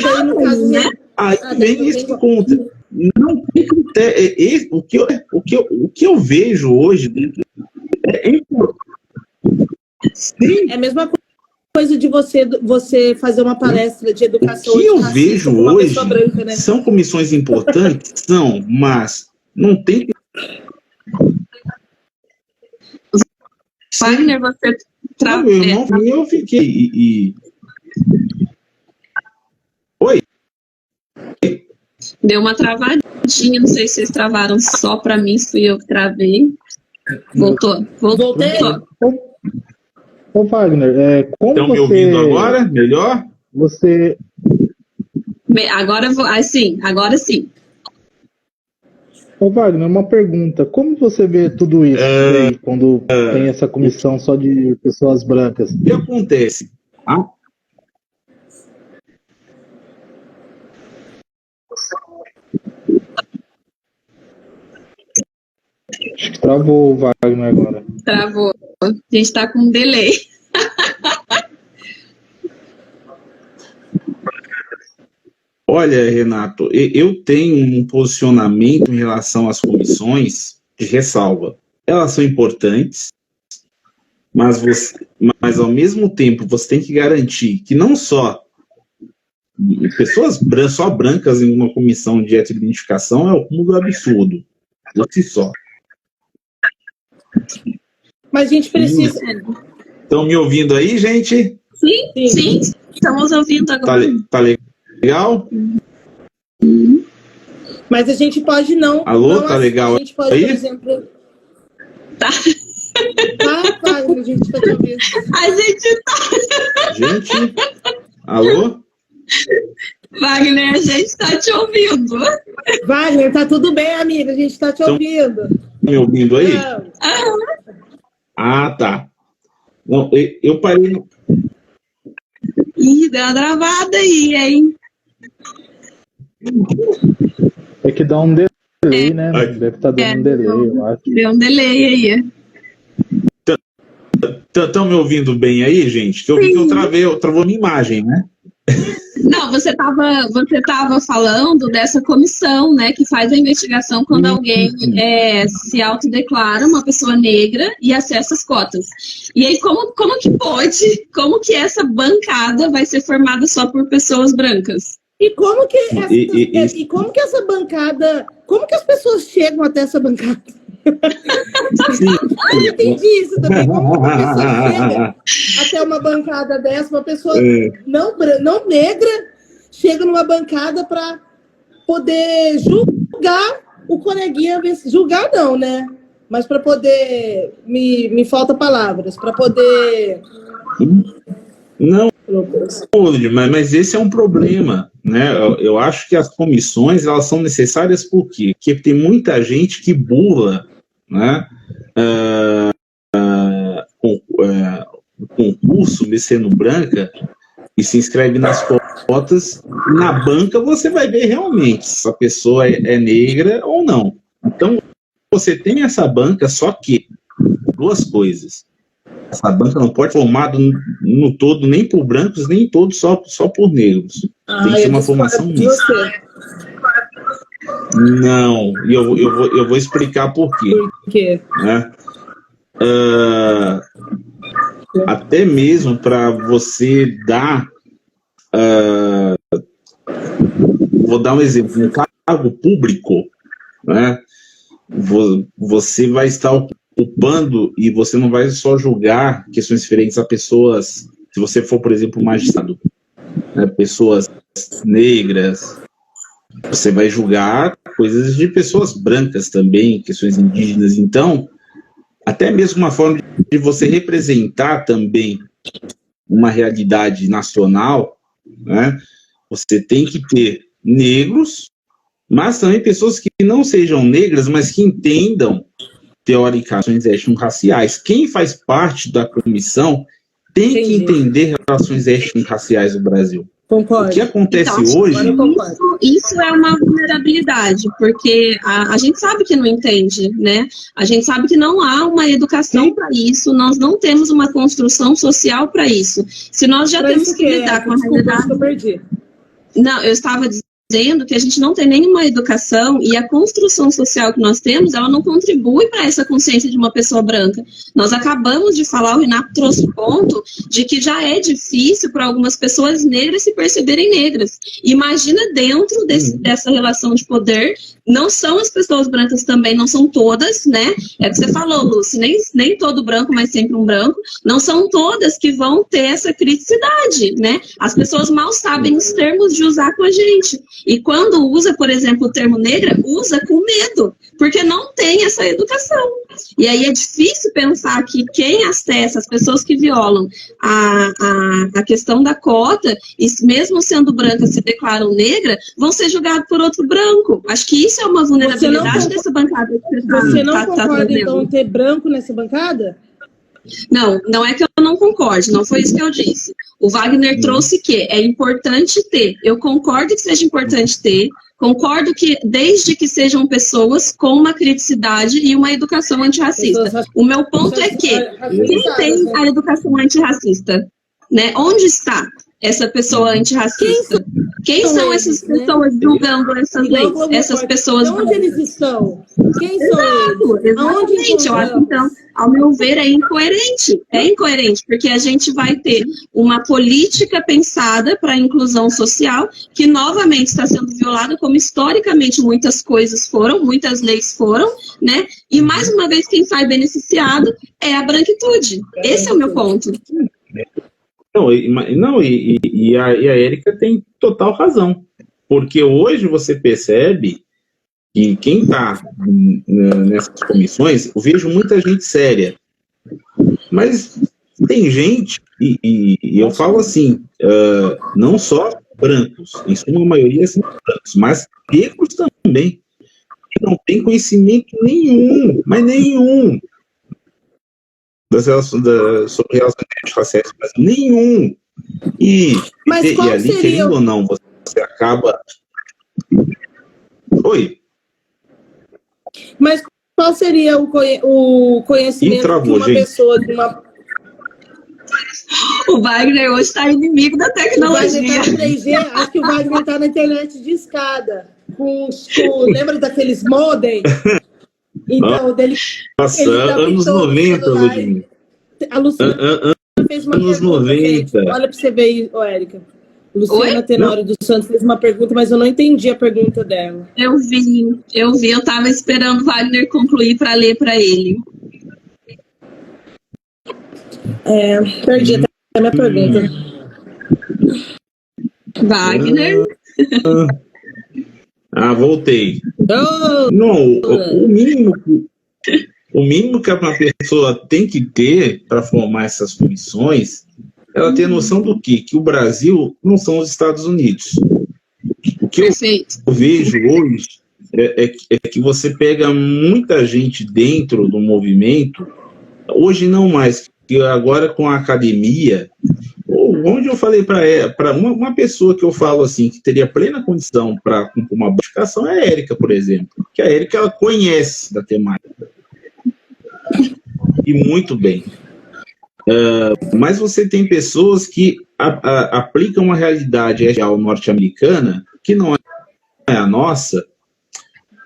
D: daí, no caso,
A: né?
C: Aí vem esse conta. Não tem critério. O que eu vejo hoje é
D: é a mesma coisa de você fazer uma palestra de educação.
C: O que eu vejo hoje branca, né? São comissões importantes, são, mas não tem.
A: Wagner, você
C: meu irmão, eu fiquei. Oi?
A: Deu uma travadinha, não sei se vocês travaram só para mim, se fui eu que travei. Voltei.
B: Ô Wagner, como
C: estão
B: você...
C: me ouvindo agora? Melhor?
B: Você...
A: Agora sim, agora sim.
B: Ô Wagner, uma pergunta. Como você vê tudo isso aí, quando tem essa comissão só de pessoas brancas?
C: O que acontece?
B: Acho que travou o Wagner agora.
A: Travou. A gente está com um delay.
C: Olha, Renato, eu tenho um posicionamento em relação às comissões de ressalva. Elas são importantes, mas ao mesmo tempo você tem que garantir que não só pessoas só brancas em uma comissão de heteroidentificação é o cúmulo absurdo, por si só.
D: Mas a gente precisa...
C: Estão me ouvindo aí, gente?
A: Sim. Estamos ouvindo agora.
C: Tá legal?
D: Mas a gente pode não...
C: Alô,
D: não,
C: tá legal
D: a gente pode,
C: aí?
D: por exemplo...
A: Tá.
D: A gente tá te ouvindo.
A: A gente tá...
C: Gente, alô?
A: Wagner, a gente tá te ouvindo.
D: Wagner, tá tudo bem, amiga, a gente tá te ouvindo.
C: Me ouvindo aí? Tá. Não, eu parei.
A: Ih, deu uma travada aí, hein?
B: É que dá um delay, né? Deve estar dando um delay, eu acho.
A: Deu um delay aí.
C: Estão me ouvindo bem aí, gente? Que eu vi que eu travou minha imagem, né?
A: Não, você tava falando dessa comissão, né, que faz a investigação quando alguém se autodeclara uma pessoa negra e acessa as cotas. E aí, como que essa bancada vai ser formada só por pessoas brancas?
D: E como que essa bancada, como que as pessoas chegam até essa bancada? Eu entendi isso também. Como uma pessoa chega até uma bancada dessa, uma pessoa não negra chega numa bancada para poder julgar o coleguinha, julgar não, né? Mas para poder, me falta palavras, para poder...
C: Não, mas esse é um problema, né? Eu acho que as comissões, elas são necessárias por quê? Porque tem muita gente que burla, né? O concurso Meceno Branca e se inscreve nas cotas. Na banca você vai ver realmente se a pessoa é negra ou não. Então, você tem essa banca, só que duas coisas. Essa banca não pode ser formada no todo, nem por brancos, nem todos só por negros. Tem que ser uma formação mista. Não, e eu vou explicar por quê.
D: Por quê?
C: Né? Até mesmo para você dar... vou dar um exemplo. Um cargo público, né? Você vai estar ocupando e você não vai só julgar questões diferentes a pessoas, se você for, por exemplo, magistrado, né, pessoas negras, você vai julgar coisas de pessoas brancas também, questões indígenas. Então, até mesmo uma forma de você representar também uma realidade nacional, né, você tem que ter negros mas também pessoas que não sejam negras, mas que entendam teoricamente étnico-raciais. Quem faz parte da comissão tem que entender relações étnico-raciais no Brasil.
D: Concordo.
C: O que acontece
A: Então,
C: hoje...
A: Isso é uma vulnerabilidade, porque a gente sabe que não entende, né? A gente sabe que não há uma educação para isso, nós não temos uma construção social para isso. Se nós já temos que lidar com a realidade...
D: Eu perdi.
A: Não, eu estava dizendo que a gente não tem nenhuma educação e a construção social que nós temos, ela não contribui para essa consciência de uma pessoa branca. Nós acabamos de falar, o Renato trouxe o ponto de que já é difícil para algumas pessoas negras se perceberem negras. Imagina dentro dessa relação de poder, não são as pessoas brancas também, não são todas, né? É o que você falou, Lúcia, nem todo branco, mas sempre um branco, não são todas que vão ter essa criticidade, né? As pessoas mal sabem os termos de usar com a gente. E quando usa, por exemplo, o termo negra, usa com medo, porque não tem essa educação. E aí é difícil pensar que quem acessa, as pessoas que violam a questão da cota, e mesmo sendo branca se declaram negra, vão ser julgados por outro branco. Acho que isso é uma vulnerabilidade dessa bancada.
D: Você não concorda, então, ter branco nessa bancada?
A: Não, não é que eu não concorde, não foi isso que eu disse. O Wagner trouxe que é importante ter. Eu concordo que seja importante ter, concordo que desde que sejam pessoas com uma criticidade e uma educação antirracista. O meu ponto é que quem tem a educação antirracista, né? Onde está essa pessoa antirracista? Quem são essas pessoas julgando essas leis? Essas pessoas...
D: Onde eles estão? Quem são eles?
A: Exatamente. Eu acho, então, ao meu ver, é incoerente. É incoerente, porque a gente vai ter uma política pensada para a inclusão social que, novamente, está sendo violada, como historicamente muitas coisas foram, muitas leis foram, né? E, mais uma vez, quem sai beneficiado é a branquitude. Esse é o meu ponto.
C: E a Érica tem total razão, porque hoje você percebe que quem está nessas comissões, eu vejo muita gente séria, mas tem gente, e eu falo assim, não só brancos, em sua maioria são brancos, mas negros também, que não tem conhecimento nenhum, mas nenhum, sobre relações raciais, mas nenhum.
D: Mas
C: e ali,
D: seria...
C: querendo ou não, você acaba... Oi?
D: Mas qual seria o conhecimento de uma pessoa, de uma...
A: O Wagner hoje está inimigo da tecnologia.
D: O Wagner está no 3G, acho que o Wagner está na internet de escada. Lembra daqueles modem? Então,
C: Nossa, anos 90, Ludmilla.
D: A Luciana fez uma
C: anos
D: pergunta.
C: 90.
D: Olha para você ver aí, Érica. Luciana Tenório dos Santos fez uma pergunta, mas eu não entendi a pergunta dela.
A: Eu vi. Eu estava esperando o Wagner concluir para ler para ele.
D: Perdi até a minha pergunta.
A: Wagner?
C: Voltei. Não, o mínimo que uma pessoa tem que ter para formar essas comissões, ela tem a noção do quê? Que o Brasil não são os Estados Unidos. O que eu vejo hoje é que você pega muita gente dentro do movimento, hoje não mais, que agora com a academia, onde eu falei para uma pessoa que eu falo assim, que teria plena condição para cumprir uma modificação, é a Érica, por exemplo. Que a Érica, ela conhece da temática. E muito bem. Mas você tem pessoas que aplicam uma realidade real norte-americana que não é a nossa,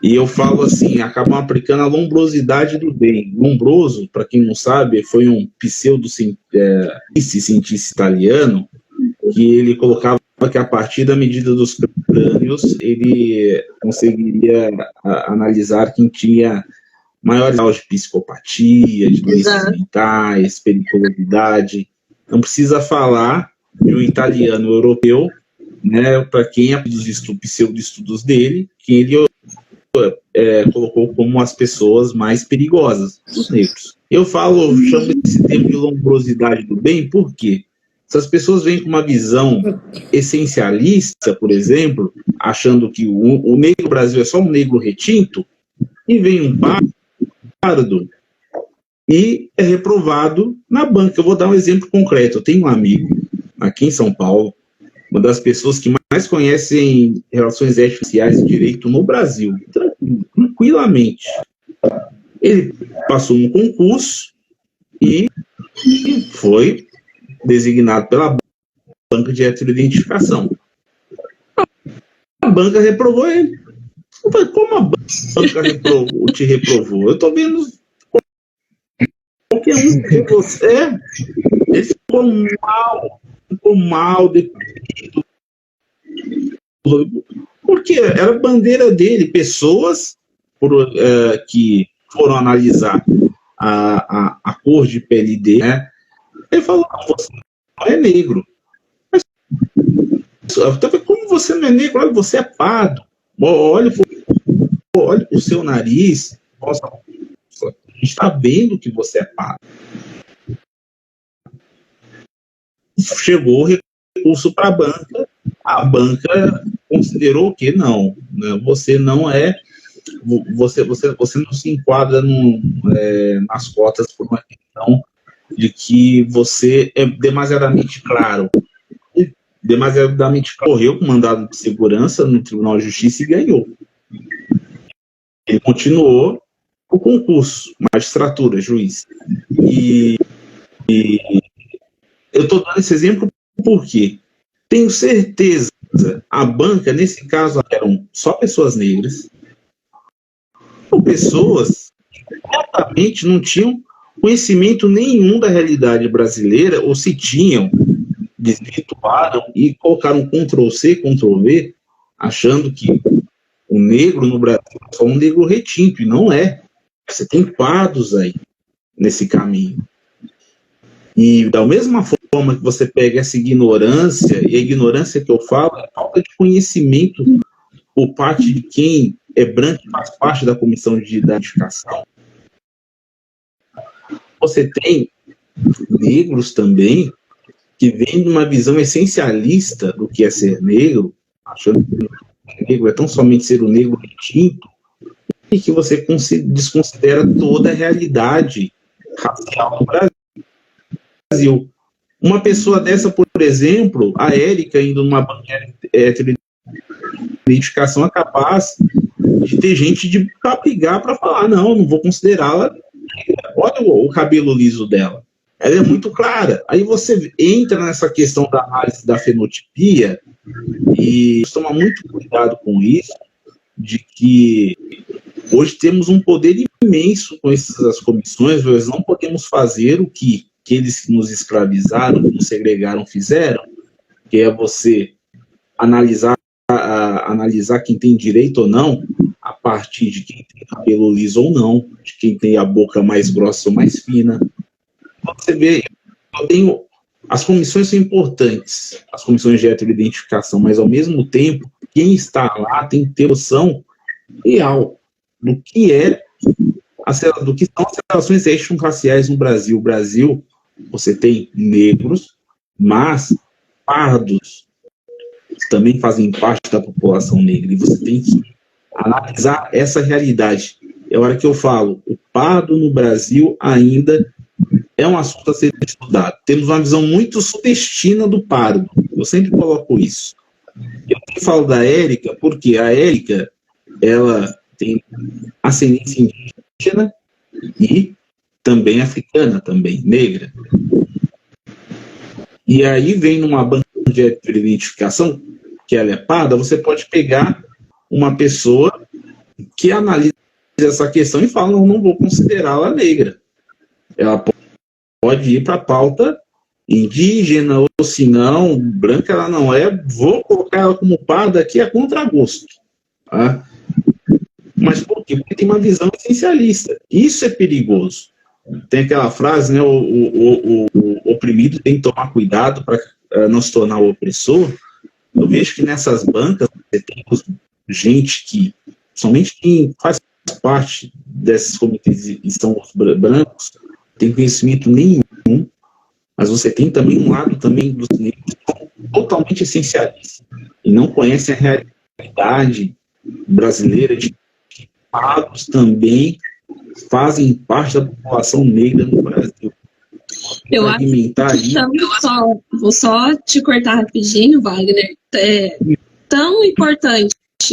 C: e eu falo assim, acabam aplicando a lombrosidade do bem. Lombroso, para quem não sabe, foi um pseudo-cientista italiano que ele colocava que a partir da medida dos crânios ele conseguiria analisar quem tinha maiores graus de psicopatia, de doenças mentais, periculosidade. Não precisa falar de um italiano europeu, né, para quem dos pseudo-estudos dele, que ele colocou como as pessoas mais perigosas, os negros. Eu chamo esse termo de lombrosidade do bem, por quê? Essas pessoas vêm com uma visão essencialista, por exemplo, achando que o negro Brasil é só um negro retinto, e vem um pardo e é reprovado na banca. Eu vou dar um exemplo concreto. Eu tenho um amigo aqui em São Paulo, uma das pessoas que mais conhecem relações étnico-raciais e direito no Brasil, tranquilamente. Ele passou no concurso e foi designado pela banca de heteroidentificação. A banca reprovou ele. Eu falei, como a banca te reprovou? Eu estou vendo qualquer um que você. Ele ficou mal, deprimido. Porque era a bandeira dele. Pessoas que foram analisar a cor de pele dele, né? Ele falou, não, você não é negro. Mas, como você não é negro? Olha, você é pardo. Olha o seu nariz. Nossa, a gente está vendo que você é pardo. Chegou o recurso para a banca considerou que não, né? Você não é, você não se enquadra nas cotas por uma questão de que você é demasiadamente claro. Correu com mandado de segurança no Tribunal de Justiça e ganhou. Ele continuou o concurso, magistratura, juiz. E eu estou dando esse exemplo porque tenho certeza, a banca, nesse caso, eram só pessoas negras, ou pessoas que certamente não tinham conhecimento nenhum da realidade brasileira, ou se tinham, desvirtuaram e colocaram Ctrl+C, Ctrl+V, achando que o negro no Brasil é só um negro retinto, e não é. Você tem pardos aí, nesse caminho. E da mesma forma que você pega essa ignorância, e a ignorância que eu falo é falta de conhecimento por parte de quem é branco e faz parte da comissão de identificação. Você tem negros também que vêm de uma visão essencialista do que é ser negro, achando que negro é tão somente ser um negro retinto, e que você desconsidera toda a realidade racial no Brasil. Uma pessoa dessa, por exemplo, a Érica, indo numa banca de identificação, é capaz de ter gente para brigar, para falar, não vou considerá-la. Olha o cabelo liso dela. Ela é muito clara. Aí você entra nessa questão da análise da fenotipia e toma muito cuidado com isso, de que hoje temos um poder imenso com essas comissões, nós não podemos fazer o que eles que nos escravizaram, que nos segregaram, fizeram, que é você analisar quem tem direito ou não, a partir de quem tem cabelo liso ou não, de quem tem a boca mais grossa ou mais fina. Você vê, as comissões são importantes, as comissões de heteroidentificação, mas ao mesmo tempo, quem está lá tem que ter noção real do que são as relações étnico-raciais no Brasil. O Brasil, você tem negros, mas pardos também fazem parte da população negra, e você tem que analisar essa realidade. É a hora que eu falo, o pardo no Brasil ainda é um assunto a ser estudado. Temos uma visão muito sudestina do pardo, eu sempre coloco isso. Eu falo da Érica, porque a Érica, ela tem ascendência indígena e também africana, também negra. E aí vem numa banca de identificação, que ela é parda, você pode pegar uma pessoa que analisa essa questão e fala, não vou considerá-la negra. Ela pode ir para a pauta indígena, ou se não, branca ela não é, vou colocar ela como parda aqui a contragosto. Tá? Mas por quê? Porque tem uma visão essencialista. Isso é perigoso. Tem aquela frase, né, o oprimido tem que tomar cuidado para não se tornar o opressor. Eu vejo que nessas bancas você tem gente que, somente quem faz parte desses comitês e são os brancos, tem conhecimento nenhum mas você tem também um lado também dos negros que são totalmente essencialistas e não conhecem a realidade brasileira de que pagos também fazem parte da população negra no Brasil.
A: Eu acho que então, vou só te cortar rapidinho, Wagner. É tão importante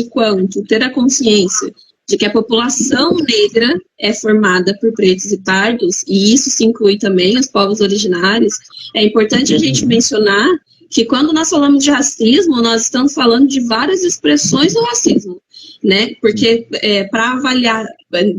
A: quanto ter a consciência de que a população negra é formada por pretos e pardos, e isso se inclui também os povos originários. É importante a gente mencionar que quando nós falamos de racismo, nós estamos falando de várias expressões do racismo, né? Porque para avaliar,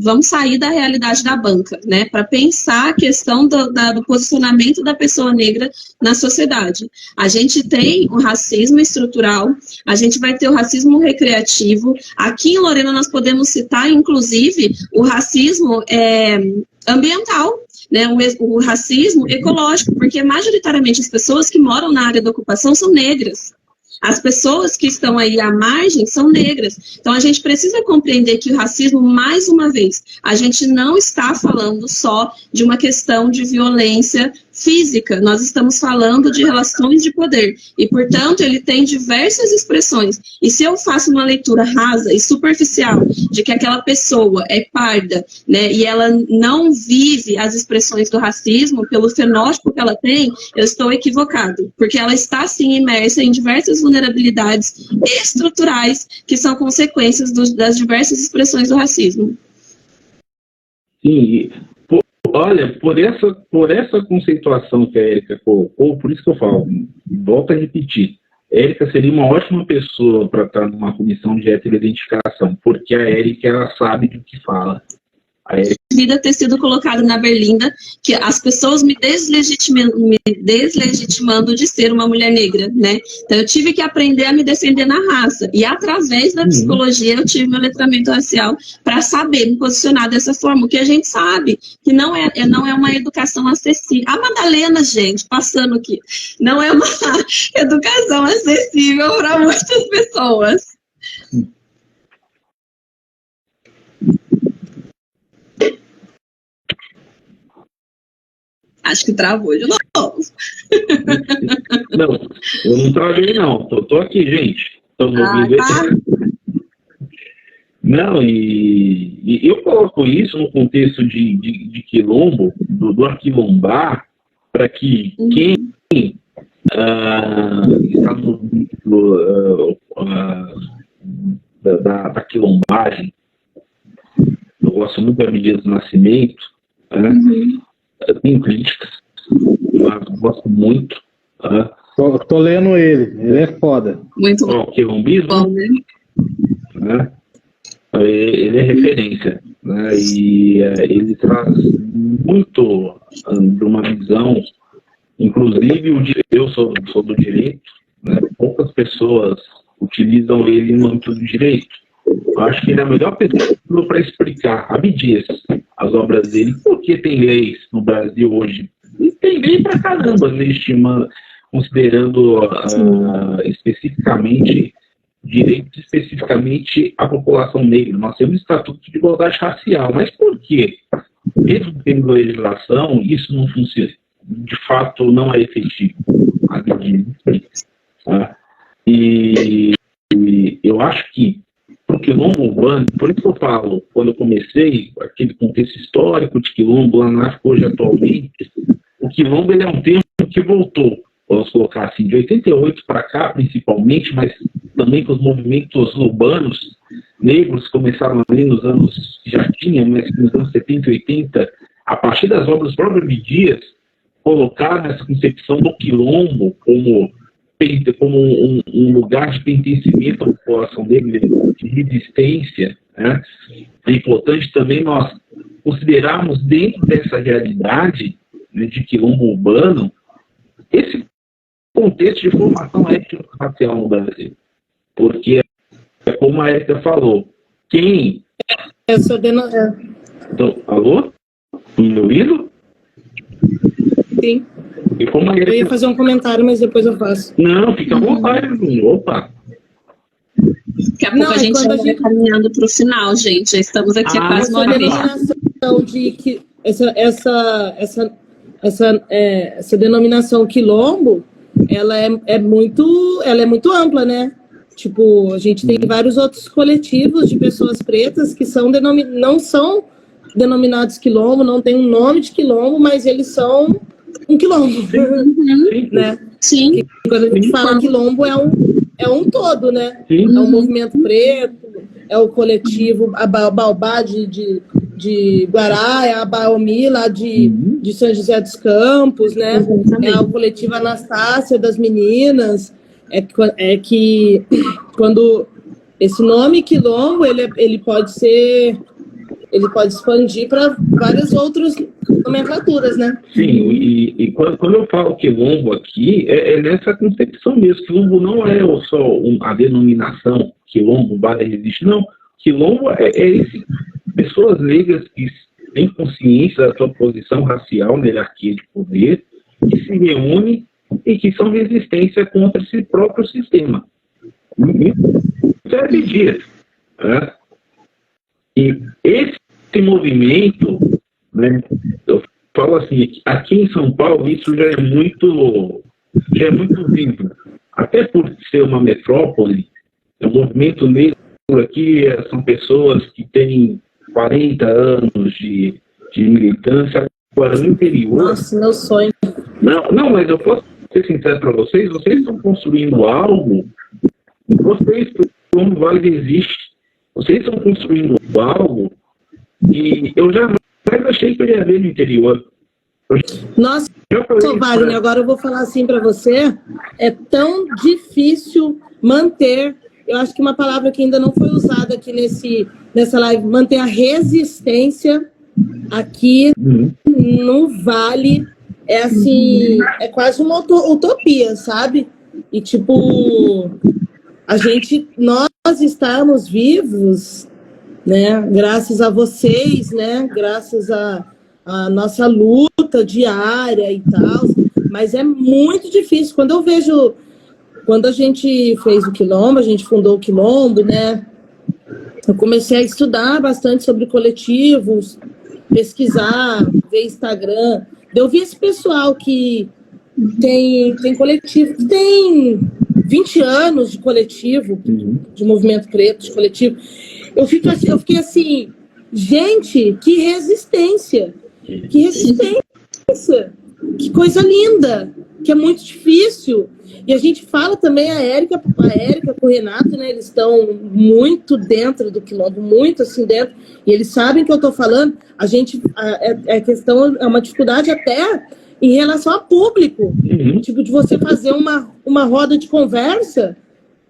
A: vamos sair da realidade da banca, né? Para pensar a questão do posicionamento da pessoa negra na sociedade. A gente tem o racismo estrutural, a gente vai ter o racismo recreativo. Aqui em Lorena nós podemos citar, inclusive, o racismo ambiental, né, o racismo ecológico, porque majoritariamente as pessoas que moram na área da ocupação são negras. As pessoas que estão aí à margem são negras. Então, a gente precisa compreender que o racismo, mais uma vez, a gente não está falando só de uma questão de violência física, nós estamos falando de relações de poder. E, portanto, ele tem diversas expressões. E se eu faço uma leitura rasa e superficial de que aquela pessoa é parda, né, e ela não vive as expressões do racismo pelo fenótipo que ela tem, eu estou equivocado. Porque ela está, sim, imersa em diversas vulnerabilidades estruturais que são consequências das diversas expressões do racismo.
C: Sim, olha, por essa conceituação que a Érica colocou, por isso que eu falo, volto a repetir, Érica seria uma ótima pessoa para estar numa comissão de heteroidentificação, porque a Érica, ela sabe do que fala. A Érica
A: vida ter sido colocado na berlinda, que as pessoas me deslegitimando de ser uma mulher negra, né? Então eu tive que aprender a me defender na raça, e através da psicologia eu tive meu letramento racial para saber me posicionar dessa forma, o que a gente sabe que não é uma educação acessível. A Madalena, gente, passando aqui, não é uma educação acessível para muitas pessoas. Acho que travou de novo.
C: Não, eu não travei, não. Tô aqui, gente. Estão me ouvindo?
A: Tá.
C: Não, e eu coloco isso no contexto de quilombo, do aquilombar, para que quem está da quilombagem, eu gosto muito da medida do nascimento, né? Tem críticas, mas gosto muito.
B: Tô lendo ele é foda.
A: Muito bom.
C: O quilombismo, né? Ele é referência, né? E ele traz muito de uma visão, inclusive eu sou do direito, né? Poucas pessoas utilizam ele no âmbito do direito. Eu acho que ele é a melhor pessoa para explicar abdias as obras dele, porque tem leis no Brasil hoje, e tem lei pra caramba, legitimando, considerando especificamente direitos especificamente à população negra. Nós temos o Estatuto de Igualdade Racial, mas por quê? Mesmo tendo legislação, isso não funciona, de fato não é efetivo. E eu acho que o quilombo urbano, por isso que eu falo, quando eu comecei, aquele contexto histórico de quilombo lá na África hoje atualmente, o quilombo ele é um termo que voltou, vamos colocar assim, de 88 para cá principalmente, mas também com os movimentos urbanos negros começaram ali nos anos, já tinha, mas nos anos 70 e 80, a partir das obras do próprio Abdias, colocaram essa concepção do quilombo como um lugar de pertencimento à população negra, de resistência, né? É importante também nós considerarmos dentro dessa realidade, né, de quilombo urbano, esse contexto de formação étnico-racial no Brasil. Porque, como a Érica falou, quem... Então, alô? Me ouvindo?
D: Sim.
C: E como a Érica...
D: Eu ia fazer um comentário, mas depois eu faço.
C: Não, fica à vontade. Opa!
A: Daqui a pouco a gente vai caminhando para o final, gente. Já estamos aqui há quase uma hora e meia.
D: De que essa essa denominação quilombo, ela é muito ampla, né? Tipo, a gente tem vários outros coletivos de pessoas pretas que não são denominados quilombo, não tem um nome de quilombo, mas eles são um quilombo, né?
A: Sim.
D: E quando a gente fala quilombo, é um todo, né? É um movimento preto, é o coletivo a Baobá de Guará, é a Baomi lá de São José dos Campos, né? É o coletivo Anastácia das meninas. É que quando esse nome quilombo, ele pode expandir para várias outras nomenclaturas, né?
E: Sim, e quando eu falo quilombo aqui, é nessa concepção mesmo. Quilombo não é só a denominação quilombo, vale resiste, não. Quilombo é pessoas negras que têm consciência da sua posição racial na hierarquia de poder, que se reúnem e que são resistência contra esse próprio sistema. Serve disso. Né? E esse movimento, né, eu falo assim, aqui em São Paulo isso já é muito vivo. Até por ser uma metrópole, o movimento negro aqui são pessoas que têm 40 anos de militância. Agora, no interior...
D: Nossa, meu sonho.
E: Não, mas eu posso ser sincero para vocês estão construindo algo, como Vale existe, vocês estão construindo algo que eu jamais achei que eu ia ver no interior.
D: Nossa, Wagner, agora eu vou falar assim para você, é tão difícil manter, eu acho que uma palavra que ainda não foi usada aqui nessa live, manter a resistência aqui no Vale, é assim, é quase uma utopia, sabe? E tipo, nós estamos vivos, né? Graças a vocês, né? Graças a nossa luta diária e tal, mas é muito difícil. Quando a gente fez o Quilombo, a gente fundou o Quilombo, né? Eu comecei a estudar bastante sobre coletivos, pesquisar, ver Instagram. Eu vi esse pessoal que tem coletivo, que tem 20 anos de coletivo, de movimento preto, de coletivo. Eu fiquei assim, gente, que resistência! Que resistência! Que coisa linda! Que é muito difícil. E a gente fala também, a Érica com o Renato, né? Eles estão muito dentro do Quilombo, muito assim dentro, e eles sabem que eu estou falando. A questão é uma dificuldade até em relação a público, tipo, de você fazer uma roda de conversa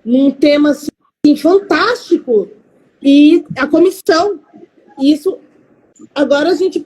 D: num tema assim, fantástico, e a comissão, isso agora a gente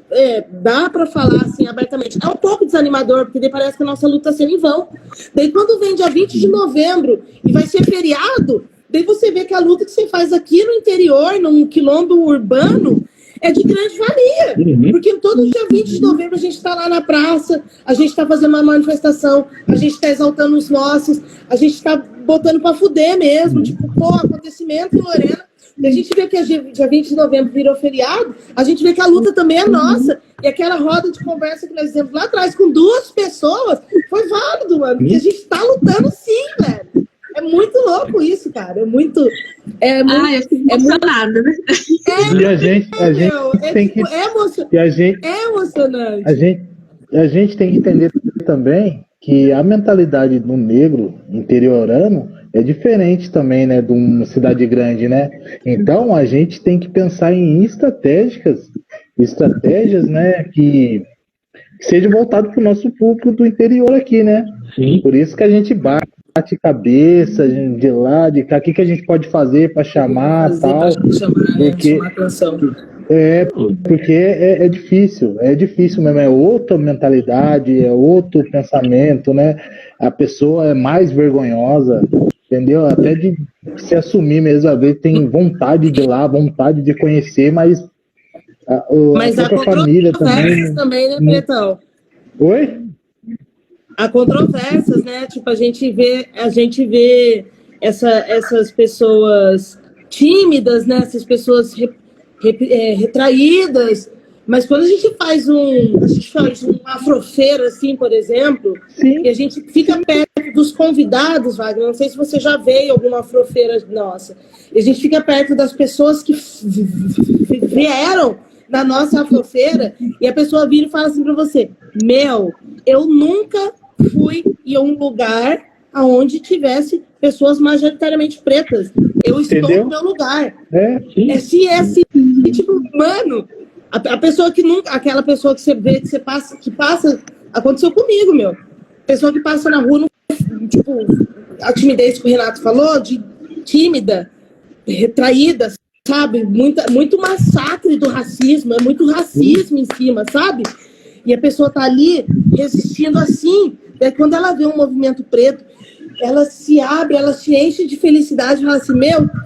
D: dá para falar assim abertamente. É um pouco desanimador, porque daí parece que a nossa luta está sendo em vão. Daí quando vem dia 20 de novembro e vai ser feriado, daí você vê que a luta que você faz aqui no interior, num quilombo urbano, é de grande valia. Porque todo dia 20 de novembro a gente está lá na praça, a gente está fazendo uma manifestação, a gente está exaltando os nossos, a gente está botando para fuder mesmo, tipo, acontecimento em Lorena. E a gente vê que dia 20 de novembro virou feriado, a gente vê que a luta também é nossa. E aquela roda de conversa que nós fizemos lá atrás com 2 pessoas foi válido, mano. Porque a gente tá lutando sim, velho. É muito louco isso, cara. É muito.
A: Eu fico emocionada, né?
B: E a gente tem que.
D: É emocionante.
B: A gente tem que entender também que a mentalidade do negro interiorano é diferente também, né, de uma cidade grande, né? Então, a gente tem que pensar em estratégias, né, que seja voltado para o nosso público do interior aqui, né?
E: Sim.
B: Por isso que a gente bate cabeça de lá, de cá, o que a gente pode fazer para chamar, tal.
D: Chamar atenção.
B: Porque é difícil mesmo, é outra mentalidade, é outro pensamento, né? A pessoa é mais vergonhosa, entendeu? Até de se assumir mesmo, às vezes tem vontade de ir lá, vontade de conhecer, mas a própria família
D: também, né, Pretão?
B: Oi?
D: Há controvérsias, né? Tipo, a gente vê essas pessoas tímidas, né? Essas pessoas retraídas, Mas quando a gente faz um afrofeira, assim, por exemplo,
B: Sim.
D: e a gente fica perto dos convidados, Wagner, não sei se você já veio alguma afrofeira nossa, e a gente fica perto das pessoas que vieram na nossa afrofeira, e a pessoa vira e fala assim para você, eu nunca fui em um lugar onde tivesse pessoas majoritariamente pretas. Eu estou no meu lugar. Tipo, mano, a pessoa que nunca, aquela pessoa que você vê, que passa, aconteceu comigo, pessoa que passa na rua, tipo, a timidez que o Renato falou, de tímida, retraída, sabe? Muito massacre do racismo, é muito racismo em cima, sabe? E a pessoa tá ali resistindo assim. Daí quando ela vê um movimento preto, ela se abre, ela se enche de felicidade e fala assim,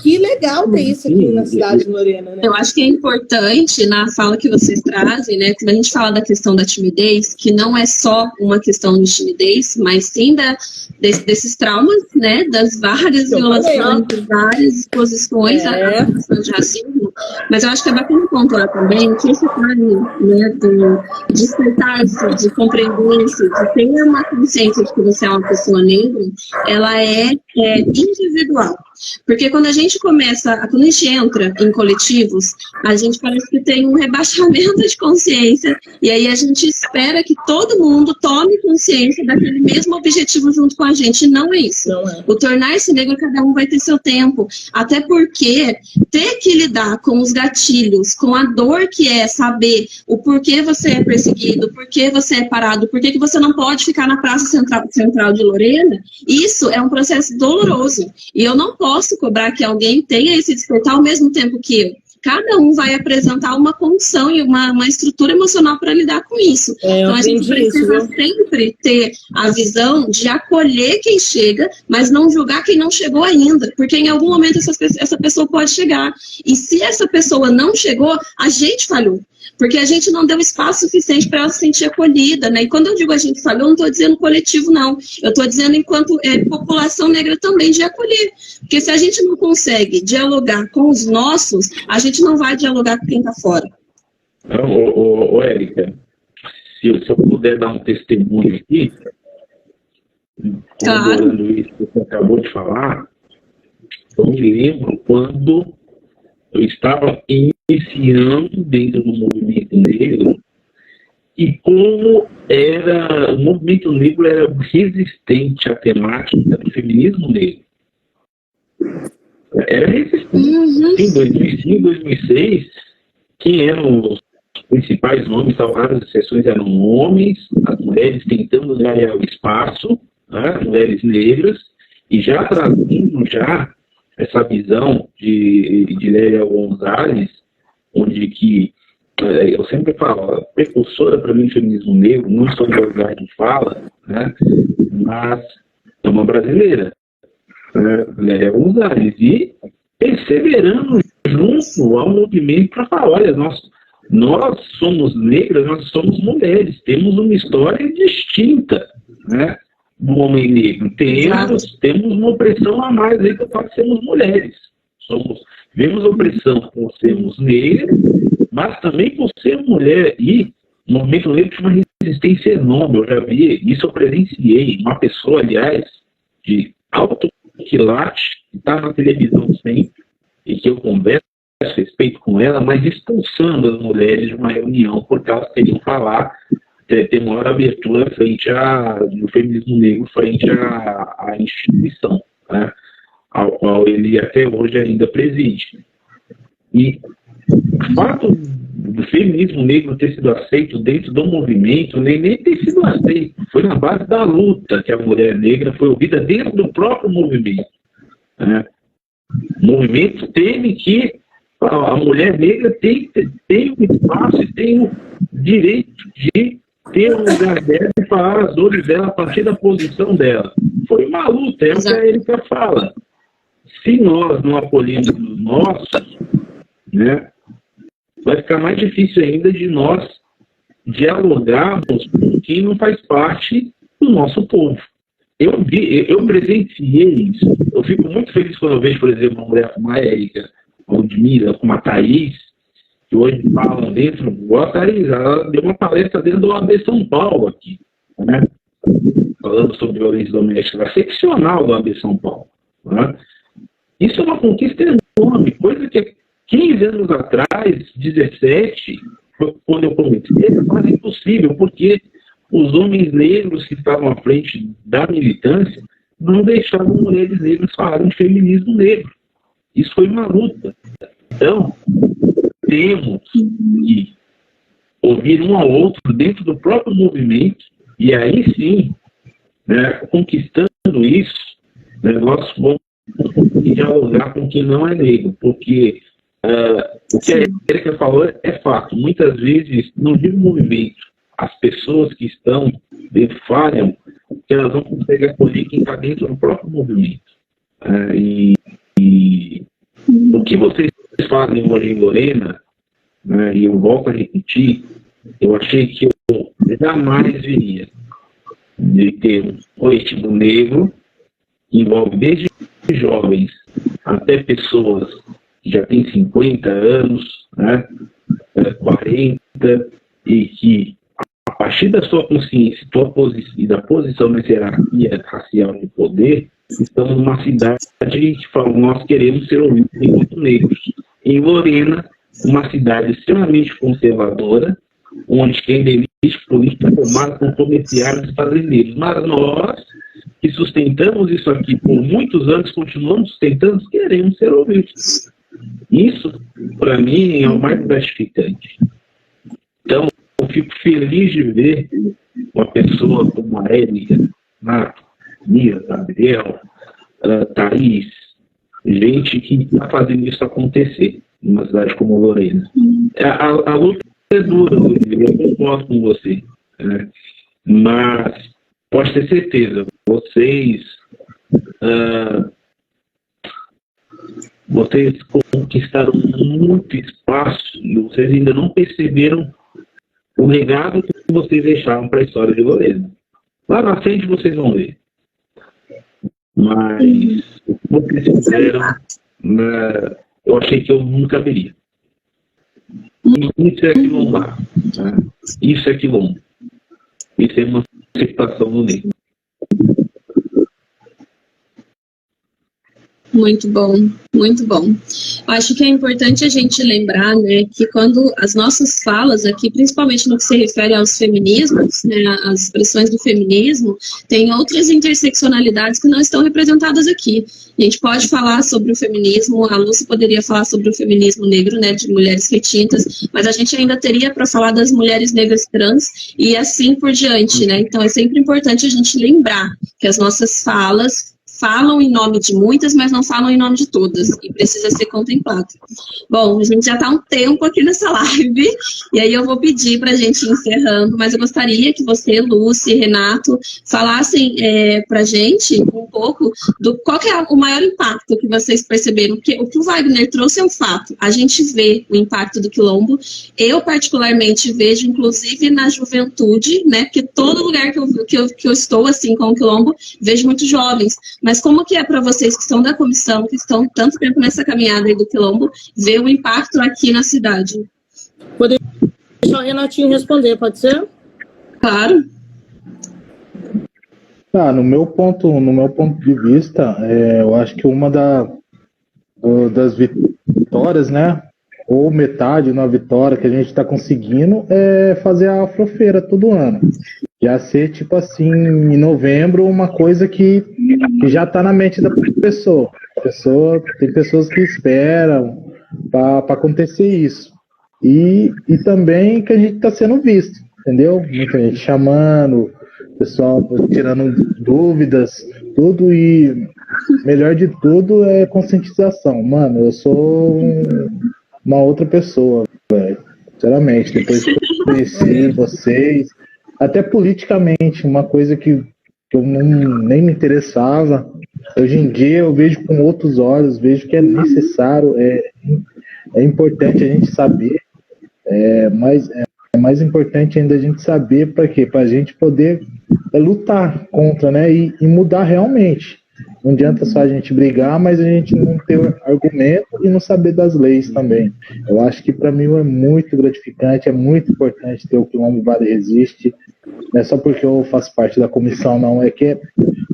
D: que legal ter isso aqui na cidade de Lorena, né?
A: Eu acho que é importante, na fala que vocês trazem, né, quando a gente fala da questão da timidez, que não é só uma questão de timidez, mas sim desses traumas, né, das várias violações, de várias exposições à questão de racismo. Mas eu acho que é bacana pontuar também que esse caminho, né, do despertar-se, de compreender-se, de ter uma consciência de que você é uma pessoa negra, ela é individual. Porque quando a gente entra em coletivos, a gente parece que tem um rebaixamento de consciência, e aí a gente espera que todo mundo tome consciência daquele mesmo objetivo junto com a gente. Não é isso. O tornar-se negro, cada um vai ter seu tempo. Até porque ter que lidar com os gatilhos, com a dor que é saber o porquê você é perseguido, o porquê você é parado, por que você não pode ficar na Praça Central de Lorena, isso é um processo doloroso. E eu não posso cobrar que alguém tenha esse despertar ao mesmo tempo que eu. Cada um vai apresentar uma condição e uma estrutura emocional para lidar com isso. Então a gente precisa sempre ter a visão de acolher quem chega, mas não julgar quem não chegou ainda, porque em algum momento essa pessoa pode chegar. E se essa pessoa não chegou, a gente falhou. Porque a gente não deu espaço suficiente para ela se sentir acolhida, né? E quando eu digo a gente falhou, não estou dizendo coletivo, não. Eu estou dizendo enquanto população negra também de acolher. Porque se a gente não consegue dialogar com os nossos, a gente não vai dialogar com quem está fora.
E: Érica, se eu puder dar um testemunho aqui, corroborando isso que você acabou de falar, eu me lembro quando eu estava iniciando dentro do movimento negro e como o movimento negro era resistente à temática do feminismo negro. Era resistente. Em 2005, 2006, quem eram os principais nomes, salvadas exceções, eram homens, as mulheres tentando ganhar o espaço, né, as mulheres negras, e já trazendo essa visão de Lélia Gonzalez, onde que, eu sempre falo, a precursora para mim do feminismo negro, não só em lugar de fala, né, mas é uma brasileira, né, Lélia Gonzalez, e perseverando junto ao movimento para falar, olha, nós somos negras, nós somos mulheres, temos uma história distinta, né, do homem negro. Temos uma opressão a mais aí que nós sermos mulheres. Vemos opressão por sermos negras, mas também por ser mulher. E o movimento negro tinha uma resistência enorme. Eu já vi, isso eu presenciei. Uma pessoa, aliás, de alto quilate, que está na televisão sempre, e que eu converso a respeito com ela, mas expulsando as mulheres de uma reunião, porque elas queriam falar, ter maior abertura frente do feminismo negro, frente à instituição, né, ao qual ele até hoje ainda preside. E o fato do feminismo negro ter sido aceito dentro do movimento, nem ter sido aceito, foi na base da luta que a mulher negra foi ouvida dentro do próprio movimento, né. O movimento teme que a mulher negra tem o espaço e tem o direito de ter um lugar dela e falar as dores dela a partir da posição dela. Foi uma luta, é o que a Érica fala. Se nós não acolhemos os nossos, né, vai ficar mais difícil ainda de nós dialogarmos com quem não faz parte do nosso povo. Eu presenciei isso. Eu fico muito feliz quando eu vejo, por exemplo, uma mulher como a Érica, uma Ludmila, como a Thaís, que hoje falam dentro, igual a Thaís, ela deu uma palestra dentro do AB São Paulo aqui, né? Falando sobre violência doméstica, a seccional do AB São Paulo. Né? Isso é uma conquista enorme, coisa que 15 anos atrás, 17, quando eu comecei, era quase impossível, porque os homens negros que estavam à frente da militância não deixavam mulheres negras falarem de feminismo negro. Isso foi uma luta. Então, temos que ouvir um ao outro dentro do próprio movimento, e aí sim, né, conquistando isso, né, nós vamos dialogar com quem não é negro, porque o que a Erika falou é fato. Muitas vezes, no movimento, as pessoas que estão falham, que elas não conseguem acolher quem está dentro do próprio movimento. E o que vocês fazem hoje em Lorena, né, e eu volto a repetir, eu achei que eu jamais viria de ter um coletivo negro que envolve desde jovens até pessoas que já têm 50 anos, né, 40, e que, a partir da sua consciência e da posição na hierarquia racial de poder, estamos numa cidade que fala, nós queremos ser ouvidos enquanto negros. Em Lorena, uma cidade extremamente conservadora, onde quem delite política é formada por comerciários brasileiros. Mas nós, que sustentamos isso aqui por muitos anos, continuamos sustentando, queremos ser ouvidos. Isso, para mim, é o mais gratificante. Então, eu fico feliz de ver uma pessoa como a Érica, Nato, Mia, Gabriel, Thaís, gente que está fazendo isso acontecer numa cidade como Lorena. A luta é dura, eu concordo com você, né? Mas pode ter certeza, vocês conquistaram muito espaço e vocês ainda não perceberam o legado que vocês deixaram para a história de Lorena. Lá na frente vocês vão ver. Mas o que vocês fizeram, eu achei que eu nunca veria. Isso é quilombar. Né? Isso é quilombo. Isso é uma emancipação do negro.
A: Muito bom, muito bom. Acho que é importante a gente lembrar, né, que quando as nossas falas aqui, principalmente no que se refere aos feminismos, né, as expressões do feminismo, tem outras interseccionalidades que não estão representadas aqui. A gente pode falar sobre o feminismo, a Lúcia poderia falar sobre o feminismo negro, né, de mulheres retintas, mas a gente ainda teria para falar das mulheres negras trans e assim por diante, né? Então é sempre importante a gente lembrar que as nossas falas falam em nome de muitas, mas não falam em nome de todas, e precisa ser contemplado. Bom, a gente já está há um tempo aqui nessa live, e aí eu vou pedir para a gente ir encerrando, mas eu gostaria que você, Lúcia e Renato, falassem para a gente um pouco do qual que é o maior impacto que vocês perceberam, porque o que o Wagner trouxe é um fato, a gente vê o impacto do quilombo, eu particularmente vejo, inclusive na juventude, né, porque todo lugar que eu estou, assim, com o quilombo, vejo muitos jovens, mas como que é para vocês que são da comissão, que estão tanto tempo nessa caminhada aí do quilombo, ver o impacto aqui na cidade?
D: Vou deixar o Renatinho responder, pode ser?
A: Claro.
B: No meu ponto de vista, eu acho que uma das vitórias, né, ou metade na vitória que a gente está conseguindo é fazer a Afrofeira todo ano. Já ser, tipo assim, em novembro, uma coisa que já está na mente da pessoa. Tem pessoas que esperam para acontecer isso. E também que a gente está sendo visto, entendeu? Muita gente chamando, pessoal tirando dúvidas, tudo, e melhor de tudo é conscientização. Mano, eu sou uma outra pessoa, velho. Sinceramente, depois que eu conheci vocês, até politicamente, uma coisa que eu nem me interessava, hoje em dia eu vejo com outros olhos, vejo que é necessário, é importante a gente saber, é mais importante ainda a gente saber para quê? Para a gente poder lutar contra, né, e mudar realmente. Não adianta só a gente brigar, mas a gente não ter argumento e não saber das leis também. Eu acho que para mim é muito gratificante, é muito importante ter o Quilombo Vale Resiste. Não é só porque eu faço parte da comissão, não, é que é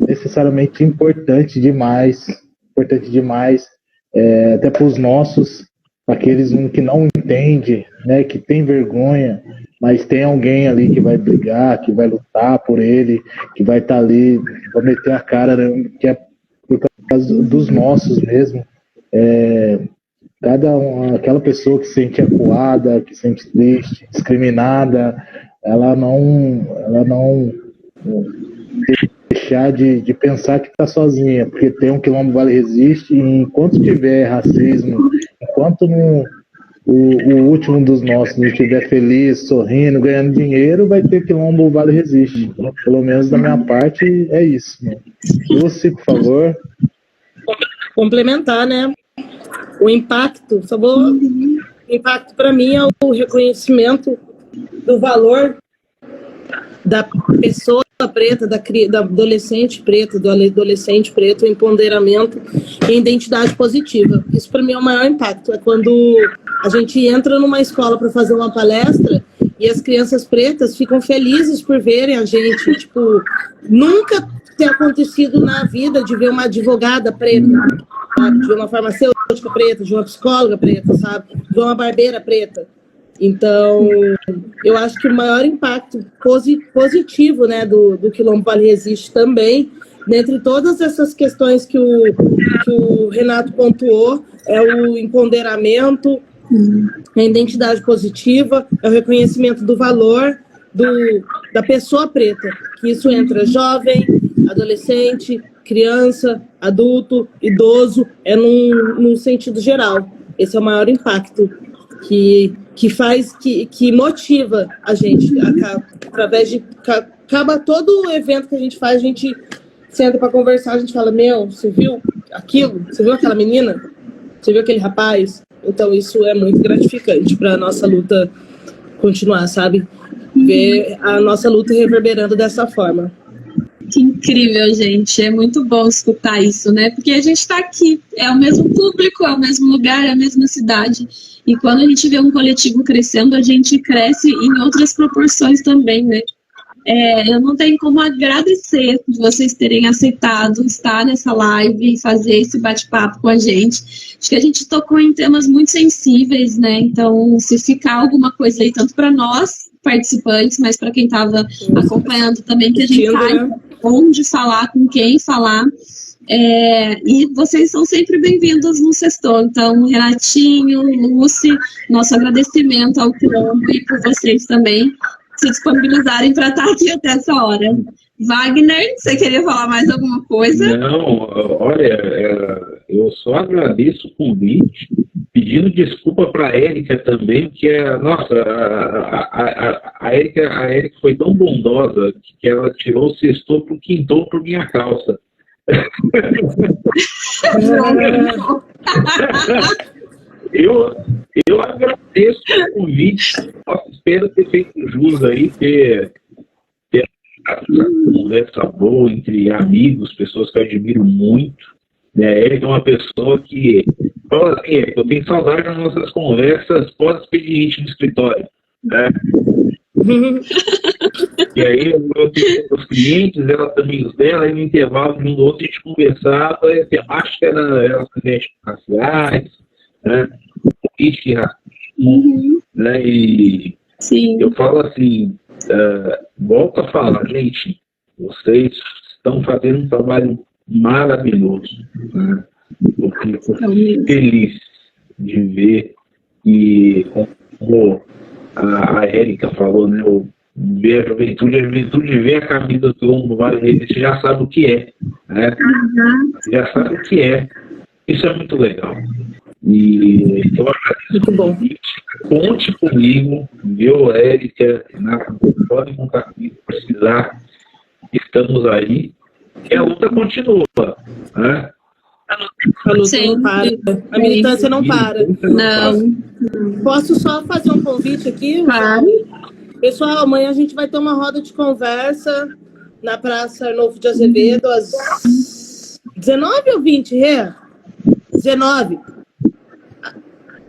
B: necessariamente importante demais, até para os nossos, aqueles que não entendem, né, que tem vergonha, mas tem alguém ali que vai brigar, que vai lutar por ele, que vai estar ali, vai meter a cara, né, que é por causa dos nossos mesmo. Aquela pessoa que se sente acuada, que se sente triste, discriminada, ela não deixar de pensar que está sozinha, porque tem um Quilombo Vale Resiste, e enquanto tiver racismo, enquanto o último dos nossos não estiver feliz, sorrindo, ganhando dinheiro, vai ter Quilombo Vale Resiste. Pelo menos da minha parte é isso. Né? Lucy, por favor.
D: Complementar, né? O impacto, o impacto para mim é o reconhecimento do valor da pessoa preta, da adolescente preta, do adolescente preto, o empoderamento e identidade positiva. Isso para mim é o maior impacto. É quando a gente entra numa escola para fazer uma palestra e as crianças pretas ficam felizes por verem a gente. Tipo, nunca tem acontecido na vida de ver uma advogada preta, sabe? De uma farmacêutica preta, de uma psicóloga preta, sabe? De uma barbeira preta. Então, eu acho que o maior impacto positivo, né, do Quilombo Vale Resiste também, dentre todas essas questões que o Renato pontuou, é o empoderamento, a identidade positiva, é o reconhecimento do valor da pessoa preta, que isso entra jovem, adolescente, criança, adulto, idoso, é num sentido geral. Esse é o maior impacto que faz, que motiva a gente, através de, acaba todo o evento que a gente faz, a gente senta para conversar, a gente fala, você viu aquilo? Você viu aquela menina? Você viu aquele rapaz? Então isso é muito gratificante para a nossa luta continuar, sabe? Ver a nossa luta reverberando dessa forma.
A: Que incrível, gente. É muito bom escutar isso, né? Porque a gente está aqui, é o mesmo público, é o mesmo lugar, é a mesma cidade. E quando a gente vê um coletivo crescendo, a gente cresce em outras proporções também, né? Eu não tenho como agradecer de vocês terem aceitado estar nessa live e fazer esse bate-papo com a gente. Acho que a gente tocou em temas muito sensíveis, né? Então, se ficar alguma coisa aí, tanto para nós, participantes, mas para quem estava acompanhando também, que a gente sabe onde falar, com quem falar. E vocês são sempre bem-vindos no Sextou. Então, Renatinho, Lucy, nosso agradecimento ao Quilombo e por vocês também se disponibilizarem para estar aqui até essa hora. Wagner, você queria falar mais alguma coisa?
E: Não, olha, eu só agradeço o convite, pedindo desculpa para a Érica também, porque, nossa, a Érica foi tão bondosa que ela tirou o Sextou pro quintou por minha calça. Eu agradeço o convite. Nossa, espero ter feito jus aí, ter uma conversa boa entre amigos, pessoas que eu admiro muito. Ele é uma pessoa que fala assim, eu tenho saudade das nossas conversas pós-expediente no escritório. Né? E aí eu tenho os clientes, ela também os dela, e no intervalo de um do outro a gente conversava, a temática era as questões raciais, né? Política e racismo, né? E sim, eu falo assim, volto a falar, gente, vocês estão fazendo um trabalho maravilhoso, né? Eu fico feliz de ver, e como a Érica falou, né? Ver a juventude vê a camisa do Quilombo Vale Resiste, já sabe o que é, né? Já sabe o que é. Isso é muito legal. E eu agradeço muito bom. Conte comigo, viu, Érica, pode contar comigo, precisar, estamos aí. E a luta continua, né?
D: A luta não para. A militância não para.
A: Não.
D: Posso só fazer um convite aqui?
A: Claro.
D: Pessoal, amanhã a gente vai ter uma roda de conversa na Praça Arnolfo de Azevedo, às 19 ou 20, Rê? 19.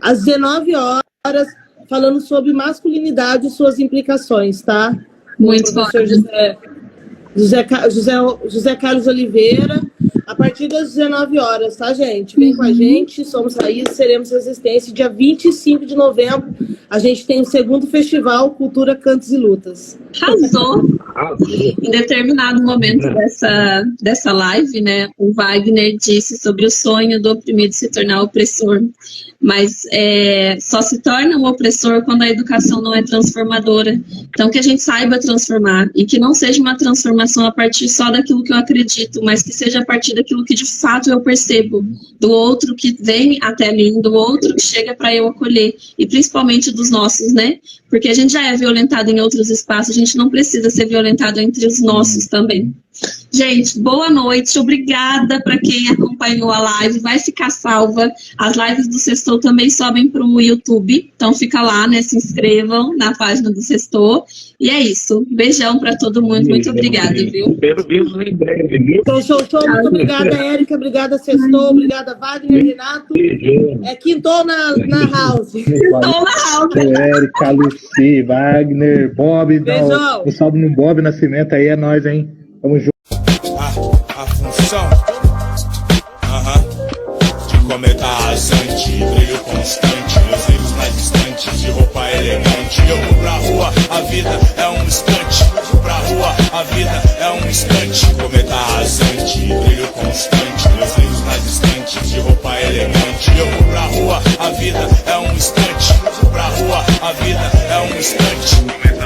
D: Às 19 horas, falando sobre masculinidade e suas implicações, tá?
A: Muito bom.
D: Professor José Carlos Oliveira, a partir das 19 horas, tá, gente? Vem com a gente, somos Raiz, seremos Resistência. Dia 25 de novembro, a gente tem o segundo festival Cultura, Cantos e Lutas.
A: Arrasou. Em determinado momento dessa live, né, o Wagner disse sobre o sonho do oprimido se tornar opressor. Mas só se torna um opressor quando a educação não é transformadora. Então, que a gente saiba transformar e que não seja uma transformação a partir só daquilo que eu acredito, mas que seja a partir daquilo que de fato eu percebo, do outro que vem até mim, do outro que chega para eu acolher, e principalmente dos nossos, né? Porque a gente já é violentado em outros espaços, a gente não precisa ser violentado entre os nossos também. Gente, boa noite, obrigada para quem acompanhou a live, vai ficar salva, as lives do Sextou também sobem para o YouTube, então fica lá, né, se inscrevam na página do Sextou, e é isso, beijão para todo mundo, muito obrigada, viu?
E: Espero vê-los em breve, viu?
D: Show, muito obrigada, Érica, obrigada, Sextou, obrigada, Wagner, Renato, quintou na house.
A: Quintou na house.
B: Érica, Luci, Wagner, Bob,
D: beijão.
B: Um salve no Bob Nascimento aí, é nóis, hein? Tamo junto.
F: A função de cometa rasante, brilho constante, meus erros mais distantes, de roupa elegante. Eu vou pra rua, a vida é um instante. Vou pra rua, a vida é um instante. Cometa rasante, brilho constante, meus erros mais distantes, de roupa elegante. Eu vou pra rua, a vida é um instante. Vou pra rua, a vida é um instante.